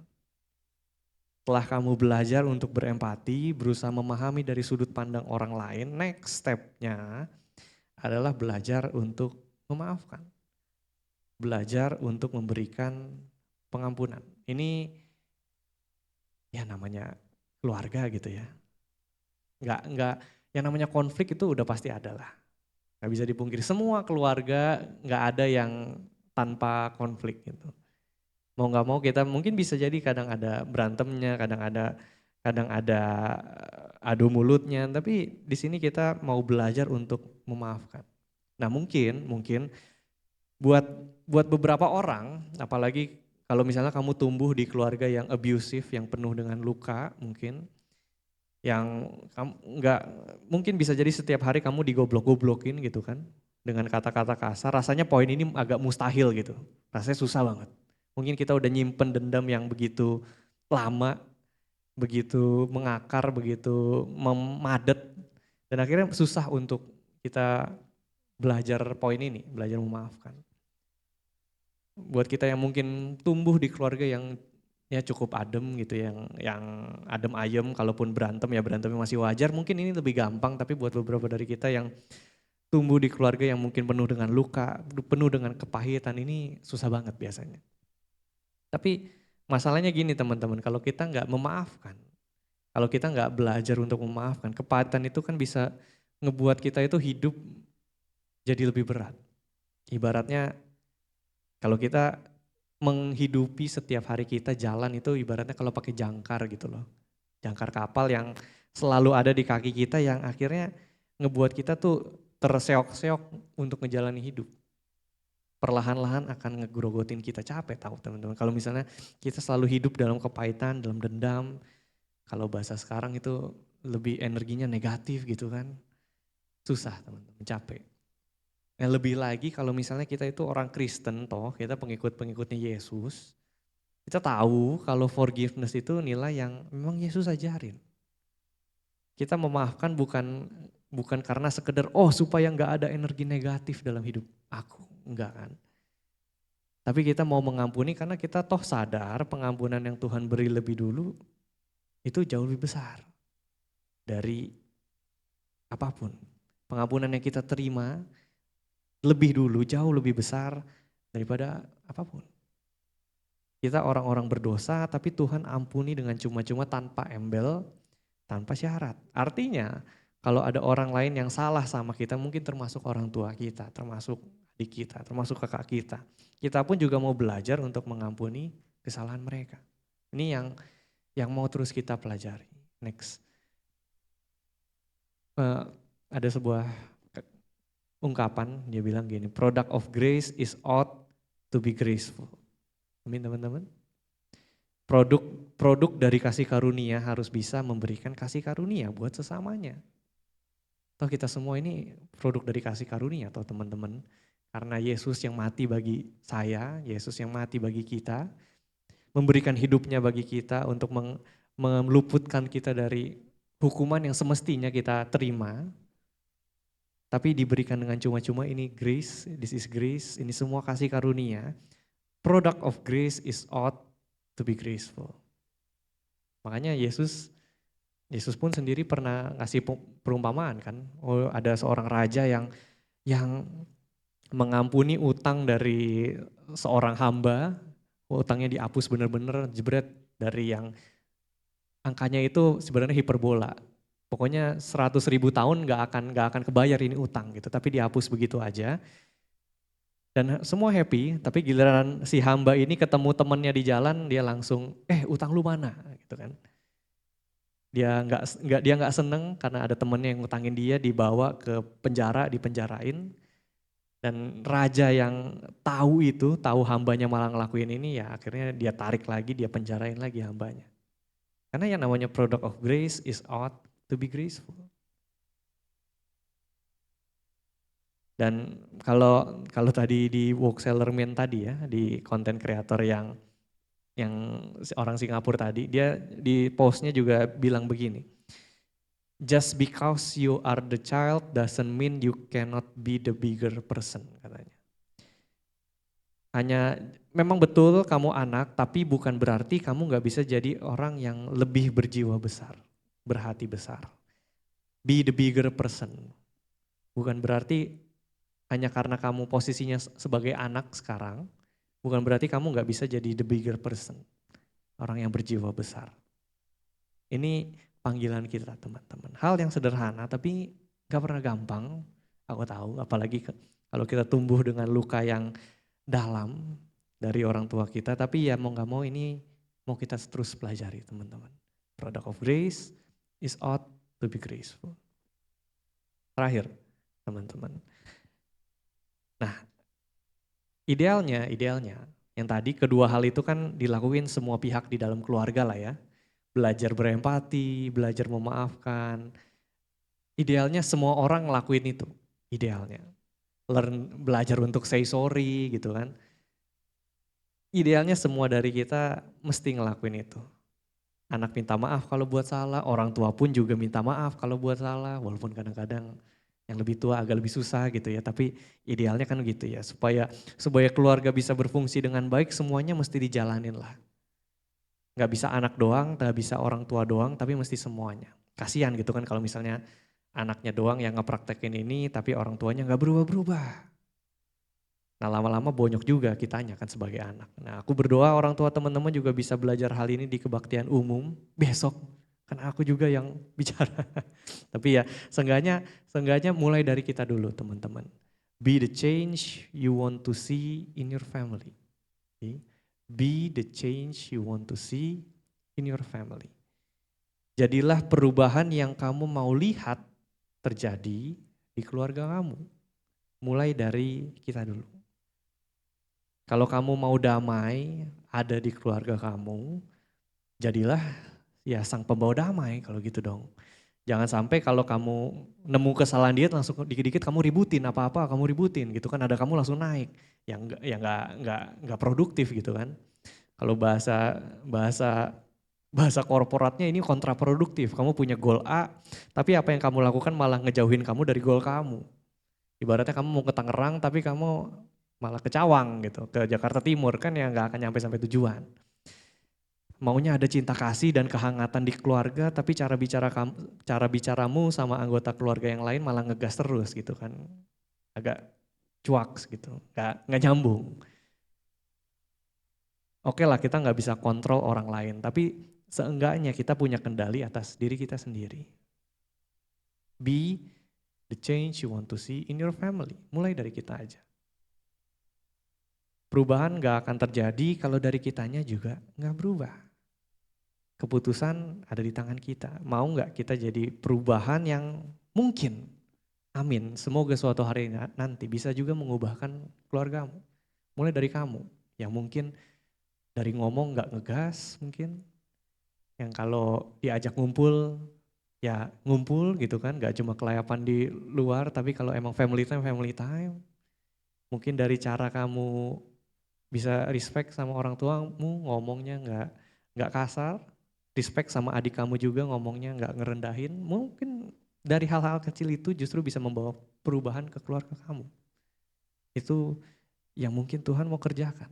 Setelah kamu belajar untuk berempati, berusaha memahami dari sudut pandang orang lain, next step-nya adalah belajar untuk memaafkan. Belajar untuk memberikan pengampunan. Ini ya namanya keluarga gitu ya. Enggak, yang namanya konflik itu udah pasti ada lah. Gak bisa dipungkiri, semua keluarga gak ada yang tanpa konflik gitu. Mau gak mau kita mungkin bisa jadi kadang ada berantemnya, kadang ada adu mulutnya, tapi di sini kita mau belajar untuk memaafkan. Nah mungkin buat beberapa orang, apalagi kalau misalnya kamu tumbuh di keluarga yang abusive, yang penuh dengan luka mungkin, yang kamu nggak mungkin bisa jadi setiap hari kamu digoblok-goblokin gitu kan dengan kata-kata kasar, rasanya poin ini agak mustahil gitu, rasanya susah banget. Mungkin kita udah nyimpen dendam yang begitu lama, begitu mengakar, begitu memadet, dan akhirnya susah untuk kita belajar poin ini, belajar memaafkan. Buat kita yang mungkin tumbuh di keluarga yang ya cukup adem gitu, yang adem ayem, kalaupun berantem ya berantemnya masih wajar, mungkin ini lebih gampang. Tapi buat beberapa dari kita yang tumbuh di keluarga yang mungkin penuh dengan luka, penuh dengan kepahitan, ini susah banget biasanya. Tapi masalahnya gini teman-teman, kalau kita nggak memaafkan, kalau kita nggak belajar untuk memaafkan, kepahitan itu kan bisa ngebuat kita itu hidup jadi lebih berat. Ibaratnya kalau kita menghidupi setiap hari kita jalan itu ibaratnya kalau pakai jangkar gitu loh. Jangkar kapal yang selalu ada di kaki kita yang akhirnya ngebuat kita tuh terseok-seok untuk ngejalani hidup. Perlahan-lahan akan ngegrogotin kita, capek tahu teman-teman. Kalau misalnya kita selalu hidup dalam kepahitan, dalam dendam, kalau bahasa sekarang itu lebih energinya negatif gitu kan. Susah teman-teman, capek. Yang lebih lagi kalau misalnya kita itu orang Kristen toh, kita pengikut-pengikutnya Yesus, kita tahu kalau forgiveness itu nilai yang memang Yesus ajarin. Kita memaafkan bukan karena sekedar supaya nggak ada energi negatif dalam hidup aku, enggak kan. Tapi kita mau mengampuni karena kita toh sadar pengampunan yang Tuhan beri lebih dulu itu jauh lebih besar dari apapun. Pengampunan yang kita terima lebih dulu, jauh lebih besar daripada apapun. Kita orang-orang berdosa tapi Tuhan ampuni dengan cuma-cuma tanpa embel, tanpa syarat. Artinya kalau ada orang lain yang salah sama kita, mungkin termasuk orang tua kita, termasuk adik kita, termasuk kakak kita. Kita pun juga mau belajar untuk mengampuni kesalahan mereka. Ini yang mau terus kita pelajari. Next. Ada sebuah ungkapan, dia bilang gini, product of grace is ought to be graceful. Amin teman-teman. Produk dari kasih karunia harus bisa memberikan kasih karunia buat sesamanya. Toh kita semua ini produk dari kasih karunia toh teman-teman. Karena Yesus yang mati bagi saya, Yesus yang mati bagi kita, memberikan hidupnya bagi kita untuk meluputkan kita dari hukuman yang semestinya kita terima. Tapi diberikan dengan cuma-cuma, ini grace, this is grace, ini semua kasih karunia. Product of grace is ought to be graceful. Makanya Yesus pun sendiri pernah ngasih perumpamaan kan. Ada seorang raja yang mengampuni utang dari seorang hamba, utangnya dihapus bener-bener jebret dari yang angkanya itu sebenarnya hiperbola. Pokoknya 100.000 tahun gak akan kebayar ini utang gitu, tapi dihapus begitu aja. Dan semua happy, tapi giliran si hamba ini ketemu temennya di jalan, dia langsung, utang lu mana gitu kan. Dia nggak seneng karena ada temennya yang ngutangin dia, dibawa ke penjara, dipenjarain. Dan raja yang tahu hambanya malah ngelakuin ini, ya akhirnya dia tarik lagi, dia penjarain lagi hambanya. Karena yang namanya product of grace is ought to be graceful. Dan kalau tadi di Worksellerman tadi ya, di konten kreator yang orang Singapura tadi, dia di postnya juga bilang begini, just because you are the child doesn't mean you cannot be the bigger person, katanya. Hanya memang betul kamu anak, tapi bukan berarti kamu gak bisa jadi orang yang lebih berjiwa besar, berhati besar. Be the bigger person. Bukan berarti hanya karena kamu posisinya sebagai anak sekarang, bukan berarti kamu gak bisa jadi the bigger person. Orang yang berjiwa besar. Ini panggilan kita teman-teman. Hal yang sederhana tapi gak pernah gampang, aku tahu. Apalagi kalau kita tumbuh dengan luka yang dalam dari orang tua kita, tapi ya mau gak mau ini mau kita terus pelajari teman-teman. Product of grace is ought to be graceful. Terakhir teman-teman. Nah idealnya yang tadi kedua hal itu kan dilakuin semua pihak di dalam keluarga lah ya. Belajar berempati, belajar memaafkan. Idealnya semua orang ngelakuin itu, idealnya. Belajar untuk say sorry gitu kan. Idealnya semua dari kita mesti ngelakuin itu. Anak minta maaf kalau buat salah, orang tua pun juga minta maaf kalau buat salah, walaupun kadang-kadang yang lebih tua agak lebih susah gitu ya, tapi idealnya kan gitu ya, supaya keluarga bisa berfungsi dengan baik semuanya mesti dijalanin lah. Gak bisa anak doang, gak bisa orang tua doang, tapi mesti semuanya. Kasihan gitu kan kalau misalnya anaknya doang yang ngepraktekin ini tapi orang tuanya gak berubah-berubah. Nah lama-lama bonyok juga kitanya kan sebagai anak. Nah aku berdoa orang tua teman-teman juga bisa belajar hal ini di kebaktian umum besok. Karena aku juga yang bicara. Tapi ya seenggaknya mulai dari kita dulu teman-teman. Be the change you want to see in your family. Okay? Be the change you want to see in your family. Jadilah perubahan yang kamu mau lihat terjadi di keluarga kamu. Mulai dari kita dulu. Kalau kamu mau damai ada di keluarga kamu, jadilah ya sang pembawa damai kalau gitu dong. Jangan sampai kalau kamu nemu kesalahan dia langsung dikit-dikit kamu ributin apa-apa kamu ributin gitu kan, ada kamu langsung naik. Yang enggak produktif gitu kan. Kalau bahasa korporatnya ini kontraproduktif. Kamu punya goal A, tapi apa yang kamu lakukan malah ngejauhin kamu dari goal kamu. Ibaratnya kamu mau ke Tangerang tapi kamu malah ke Cawang gitu, ke Jakarta Timur kan ya nggak akan nyampe sampai tujuan. Maunya ada cinta kasih dan kehangatan di keluarga, tapi cara bicaramu sama anggota keluarga yang lain malah ngegas terus gitu kan, agak cuaks gitu, nggak nyambung. Oke lah kita nggak bisa kontrol orang lain, tapi seenggaknya kita punya kendali atas diri kita sendiri. Be the change you want to see in your family, mulai dari kita aja. Perubahan gak akan terjadi kalau dari kitanya juga gak berubah. Keputusan ada di tangan kita. Mau gak kita jadi perubahan yang mungkin, amin, semoga suatu hari nanti bisa juga mengubahkan keluargamu. Mulai dari kamu, yang mungkin dari ngomong gak ngegas mungkin. Yang kalau diajak ngumpul, ya ngumpul gitu kan, gak cuma kelayapan di luar, tapi kalau emang family time. Mungkin dari cara kamu bisa respect sama orang tuamu, ngomongnya nggak kasar, respect sama adik kamu juga ngomongnya nggak ngerendahin. Mungkin dari hal-hal kecil itu justru bisa membawa perubahan ke keluarga kamu. Itu yang mungkin Tuhan mau kerjakan.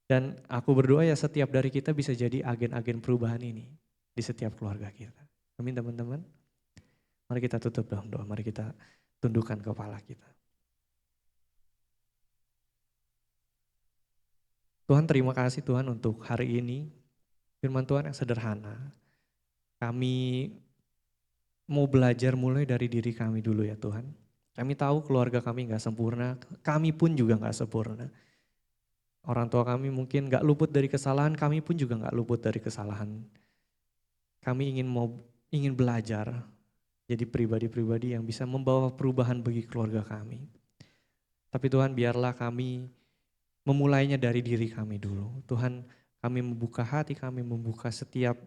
Dan aku berdoa ya setiap dari kita bisa jadi agen-agen perubahan ini di setiap keluarga kita. Amin teman-teman. Mari kita tutup dalam doa, mari kita tundukkan kepala kita. Tuhan terima kasih Tuhan untuk hari ini, firman Tuhan yang sederhana. Kami mau belajar mulai dari diri kami dulu ya Tuhan. Kami tahu keluarga kami gak sempurna, kami pun juga gak sempurna. Orang tua kami mungkin gak luput dari kesalahan, kami pun juga gak luput dari kesalahan. Kami ingin belajar jadi pribadi-pribadi yang bisa membawa perubahan bagi keluarga kami. Tapi Tuhan biarlah kami memulainya dari diri kami dulu. Tuhan, kami membuka hati kami, membuka setiap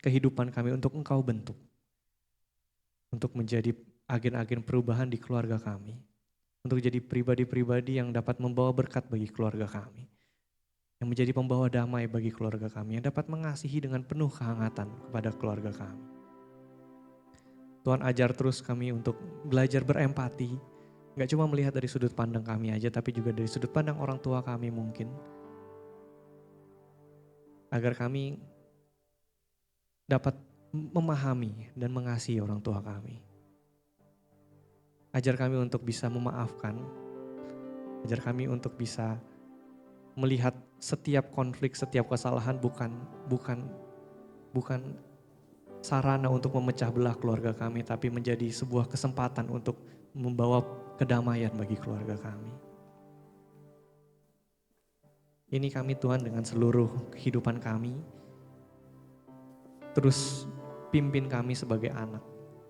kehidupan kami untuk Engkau bentuk. Untuk menjadi agen-agen perubahan di keluarga kami. Untuk jadi pribadi-pribadi yang dapat membawa berkat bagi keluarga kami. Yang menjadi pembawa damai bagi keluarga kami. Yang dapat mengasihi dengan penuh kehangatan kepada keluarga kami. Tuhan ajar terus kami untuk belajar berempati. Gak cuma melihat dari sudut pandang kami aja, tapi juga dari sudut pandang orang tua kami mungkin. Agar kami dapat memahami dan mengasihi orang tua kami. Ajar kami untuk bisa memaafkan. Ajar kami untuk bisa melihat setiap konflik, setiap kesalahan bukan sarana untuk memecah belah keluarga kami, tapi menjadi sebuah kesempatan untuk membawa kedamaian bagi keluarga kami. Ini kami Tuhan dengan seluruh kehidupan kami. Terus pimpin kami sebagai anak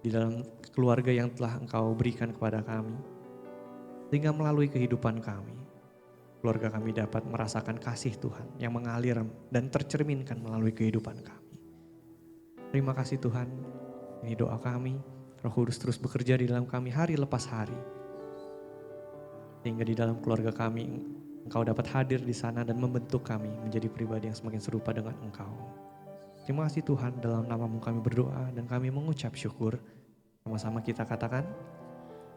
di dalam keluarga yang telah Engkau berikan kepada kami. Sehingga melalui kehidupan kami, keluarga kami dapat merasakan kasih Tuhan yang mengalir dan tercerminkan melalui kehidupan kami. Terima kasih Tuhan, ini doa kami. Roh Kudus terus bekerja di dalam kami hari lepas hari. Sehingga di dalam keluarga kami, Engkau dapat hadir di sana dan membentuk kami menjadi pribadi yang semakin serupa dengan Engkau. Terima kasih Tuhan, dalam nama-Mu kami berdoa dan kami mengucap syukur. Sama-sama kita katakan,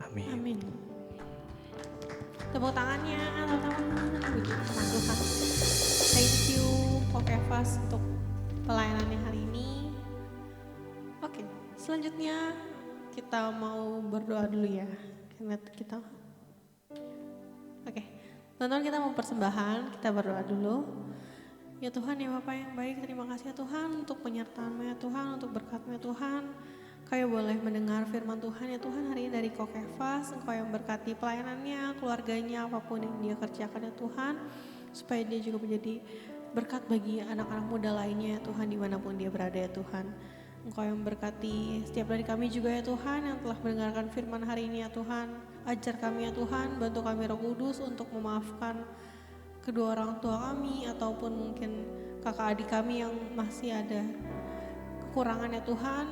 amin. Amin. Tepuk tangannya, teman-teman. Puji Tuhan. Thank you, Kok Evas untuk pelayanannya hari ini. Oke, selanjutnya kita mau berdoa dulu ya. Oke, teman-teman kita mau persembahan, kita berdoa dulu. Ya Tuhan, ya Bapa yang baik, terima kasih ya Tuhan untuk penyertaan-Mu ya Tuhan, untuk berkat-Mu ya Tuhan. Kami boleh mendengar firman Tuhan ya Tuhan hari ini dari Kok Evas, Engkau yang berkati pelayanannya, keluarganya, apapun yang dia kerjakan ya Tuhan. Supaya dia juga menjadi berkat bagi anak-anak muda lainnya ya Tuhan, dimanapun dia berada ya Tuhan. Engkau yang berkati setiap dari kami juga ya Tuhan yang telah mendengarkan firman hari ini ya Tuhan. Ajar kami ya Tuhan, bantu kami Roh Kudus untuk memaafkan kedua orang tua kami ataupun mungkin kakak adik kami yang masih ada kekurangan ya Tuhan.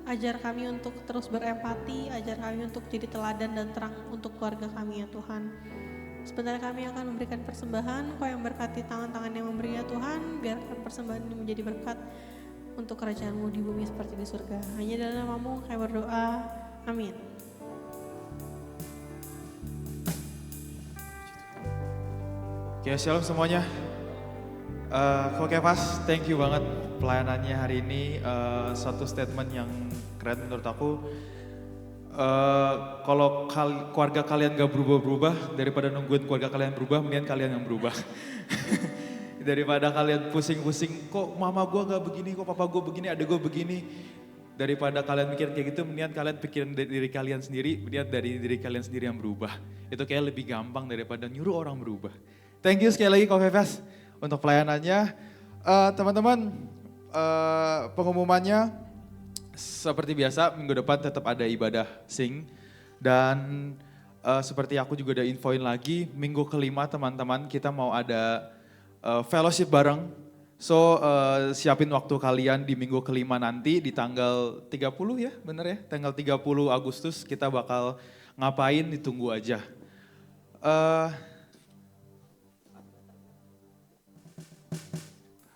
Ajar kami untuk terus berempati, ajar kami untuk jadi teladan dan terang untuk keluarga kami ya Tuhan. Sebentar kami akan memberikan persembahan, Kau yang berkati tangan-tangan yang memberi ya Tuhan, biarkan persembahan ini menjadi berkat untuk kerajaan-Mu di bumi seperti di surga. Hanya dalam nama-Mu kami berdoa, amin. Oke, shalom semuanya. Kok Evas, thank you banget pelayanannya hari ini. Satu statement yang keren menurut aku. Kalau keluarga kalian gak berubah-berubah, daripada nungguin keluarga kalian berubah, mendingan kalian yang berubah. Daripada kalian pusing-pusing, kok mama gue gak begini, kok papa gue begini, adik gue begini. Daripada kalian mikir kayak gitu, mendingan kalian pikirin dari diri kalian sendiri, mendingan dari diri kalian sendiri yang berubah. Itu kayak lebih gampang daripada nyuruh orang berubah. Thank you sekali lagi Kok Evas untuk pelayanannya. Teman-teman, pengumumannya seperti biasa minggu depan tetap ada ibadah sing. Dan seperti aku juga udah infoin lagi, minggu kelima teman-teman kita mau ada fellowship bareng. So siapin waktu kalian di minggu kelima nanti di tanggal 30 ya, bener ya? Tanggal 30 Agustus kita bakal ngapain, ditunggu aja.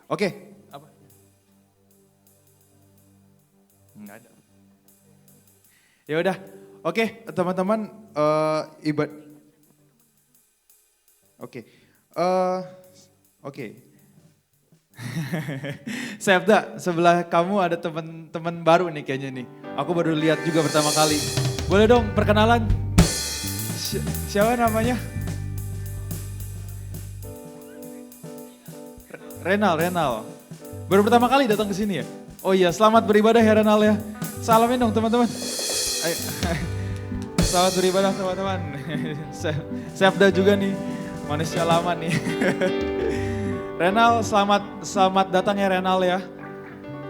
Oke. Apa? Enggak ada. Ya udah. Oke, teman-teman Oke. Sepda, sebelah kamu ada teman-teman baru nih kayaknya nih. Aku baru lihat juga pertama kali. Boleh dong perkenalan? Siapa namanya? Renal. Baru pertama kali datang ke sini ya? Oh iya, selamat beribadah ya Renal ya. Salamin dong teman-teman. Selamat beribadah teman-teman. Sepda juga nih, manusia lama nih. Renal, selamat datang ya Renal ya.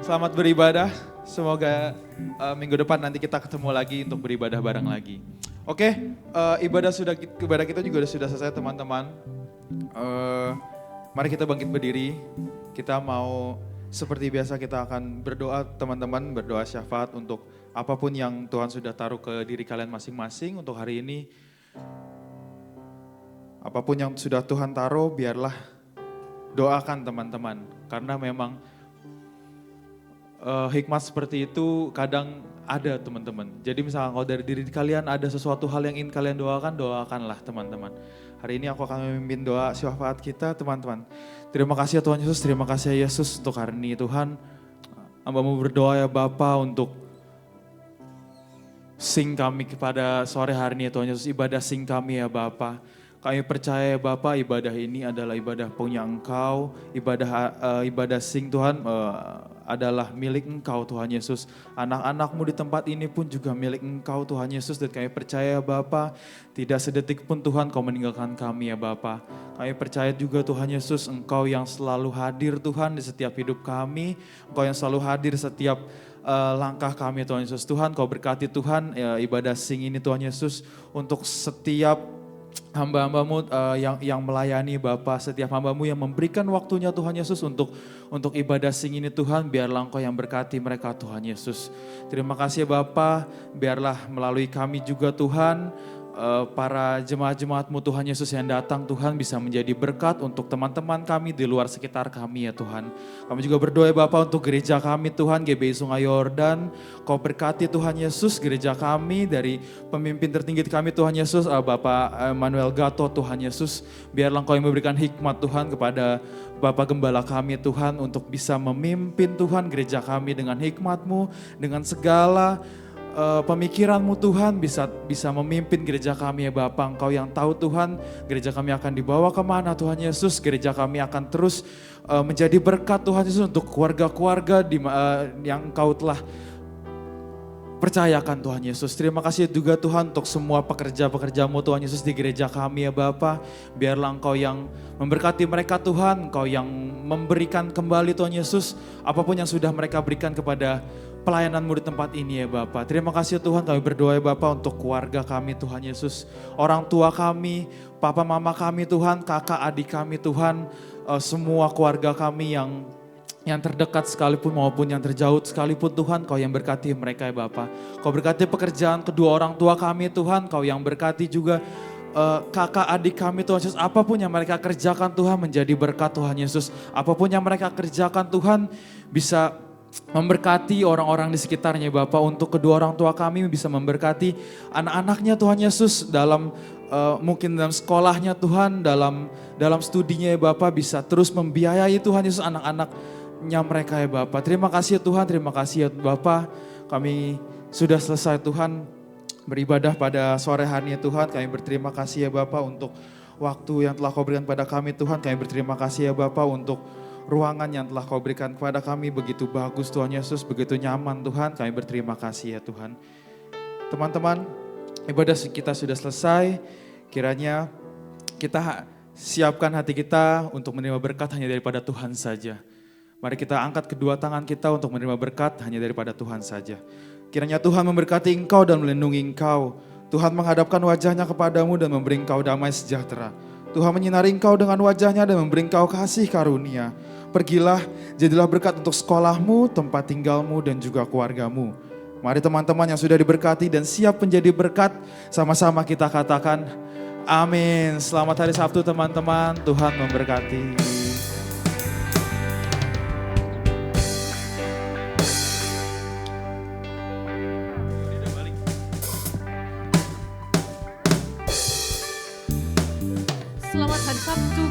Selamat beribadah. Semoga minggu depan nanti kita ketemu lagi untuk beribadah bareng lagi. Oke, ibadah kita juga sudah selesai teman-teman. Mari kita bangkit berdiri. Kita mau seperti biasa kita akan berdoa teman-teman, berdoa syafaat untuk apapun yang Tuhan sudah taruh ke diri kalian masing-masing untuk hari ini, apapun yang sudah Tuhan taruh, biarlah doakan teman-teman. Karena memang hikmat seperti itu kadang ada teman-teman. Jadi misalnya kalau dari diri kalian ada sesuatu hal yang ingin kalian doakan, doakanlah teman-teman. Hari ini aku akan memimpin doa syafaat kita teman-teman. Terima kasih ya Tuhan Yesus, terima kasih ya Yesus untuk hari ini Tuhan. Hamba-Mu berdoa ya Bapa untuk sing kami kepada sore hari ini ya Tuhan Yesus, ibadah sing kami ya Bapa. Kami percaya ya Bapa, ibadah ini adalah ibadah punya Engkau, ibadah sing Tuhan adalah milik Engkau Tuhan Yesus. Anak-anak-Mu di tempat ini pun juga milik Engkau Tuhan Yesus. Dan kami percaya ya Bapa, tidak sedetik pun Tuhan Kau meninggalkan kami ya Bapa. Kami percaya juga Tuhan Yesus, Engkau yang selalu hadir Tuhan di setiap hidup kami. Engkau yang selalu hadir setiap langkah kami Tuhan Yesus. Tuhan Kau berkati Tuhan ibadah sing ini Tuhan Yesus untuk setiap hamba-hamba-Mu yang melayani Bapa, setiap hamba-Mu yang memberikan waktunya Tuhan Yesus untuk ibadah sing ini Tuhan, biarlah Engkau yang berkati mereka Tuhan Yesus. Terima kasih Bapa, biarlah melalui kami juga Tuhan, para jemaat-jemaat-Mu Tuhan Yesus yang datang Tuhan bisa menjadi berkat untuk teman-teman kami di luar sekitar kami ya Tuhan. Kami juga berdoa Bapa untuk gereja kami Tuhan, GBI Sungai Yordan. Kau berkati Tuhan Yesus gereja kami dari pemimpin tertinggi kami Tuhan Yesus, Bapak Emmanuel Gato Tuhan Yesus. Biarlah Engkau yang memberikan hikmat Tuhan kepada Bapak Gembala kami Tuhan untuk bisa memimpin Tuhan gereja kami dengan hikmat-Mu, dengan segala pemikiran-Mu Tuhan bisa memimpin gereja kami ya Bapa. Engkau yang tahu Tuhan gereja kami akan dibawa kemana Tuhan Yesus. Gereja kami akan terus menjadi berkat Tuhan Yesus untuk keluarga-keluarga yang Engkau telah percayakan Tuhan Yesus. Terima kasih juga Tuhan untuk semua pekerja-pekerja-Mu Tuhan Yesus di gereja kami ya Bapa. Biarlah Engkau yang memberkati mereka Tuhan, Engkau yang memberikan kembali Tuhan Yesus apapun yang sudah mereka berikan kepada pelayanan-Mu di tempat ini ya Bapa. Terima kasih Tuhan, kami berdoa ya Bapa untuk keluarga kami Tuhan Yesus. Orang tua kami, papa mama kami Tuhan, kakak adik kami Tuhan. Semua keluarga kami yang terdekat sekalipun maupun yang terjauh sekalipun Tuhan, Kau yang berkati mereka ya Bapa. Kau berkati pekerjaan kedua orang tua kami Tuhan, Kau yang berkati juga kakak adik kami Tuhan Yesus. Apapun yang mereka kerjakan Tuhan menjadi berkat Tuhan Yesus. Apapun yang mereka kerjakan Tuhan bisa memberkati orang-orang di sekitarnya Bapa. Untuk kedua orang tua kami bisa memberkati anak-anaknya Tuhan Yesus dalam mungkin dalam sekolahnya Tuhan, dalam studinya ya Bapa, bisa terus membiayai Tuhan Yesus anak-anaknya mereka ya Bapa. Terima kasih ya Tuhan, terima kasih ya Bapa. Kami sudah selesai Tuhan beribadah pada sore hari ya Tuhan. Kami berterima kasih ya Bapa untuk waktu yang telah Kau berikan pada kami Tuhan. Kami berterima kasih ya Bapa untuk ruangan yang telah Kau berikan kepada kami, begitu bagus Tuhan Yesus, begitu nyaman Tuhan. Kami berterima kasih ya Tuhan. Teman-teman, ibadah kita sudah selesai. Kiranya kita siapkan hati kita untuk menerima berkat hanya daripada Tuhan saja. Mari kita angkat kedua tangan kita untuk menerima berkat hanya daripada Tuhan saja. Kiranya Tuhan memberkati engkau dan melindungi engkau. Tuhan menghadapkan wajahnya kepadamu dan memberi engkau damai sejahtera. Tuhan menyinari engkau dengan wajahnya dan memberi engkau kasih karunia. Pergilah, jadilah berkat untuk sekolahmu, tempat tinggalmu, dan juga keluargamu. Mari teman-teman yang sudah diberkati dan siap menjadi berkat, sama-sama kita katakan amin. Selamat hari Sabtu teman-teman, Tuhan memberkati. Selamat hari Sabtu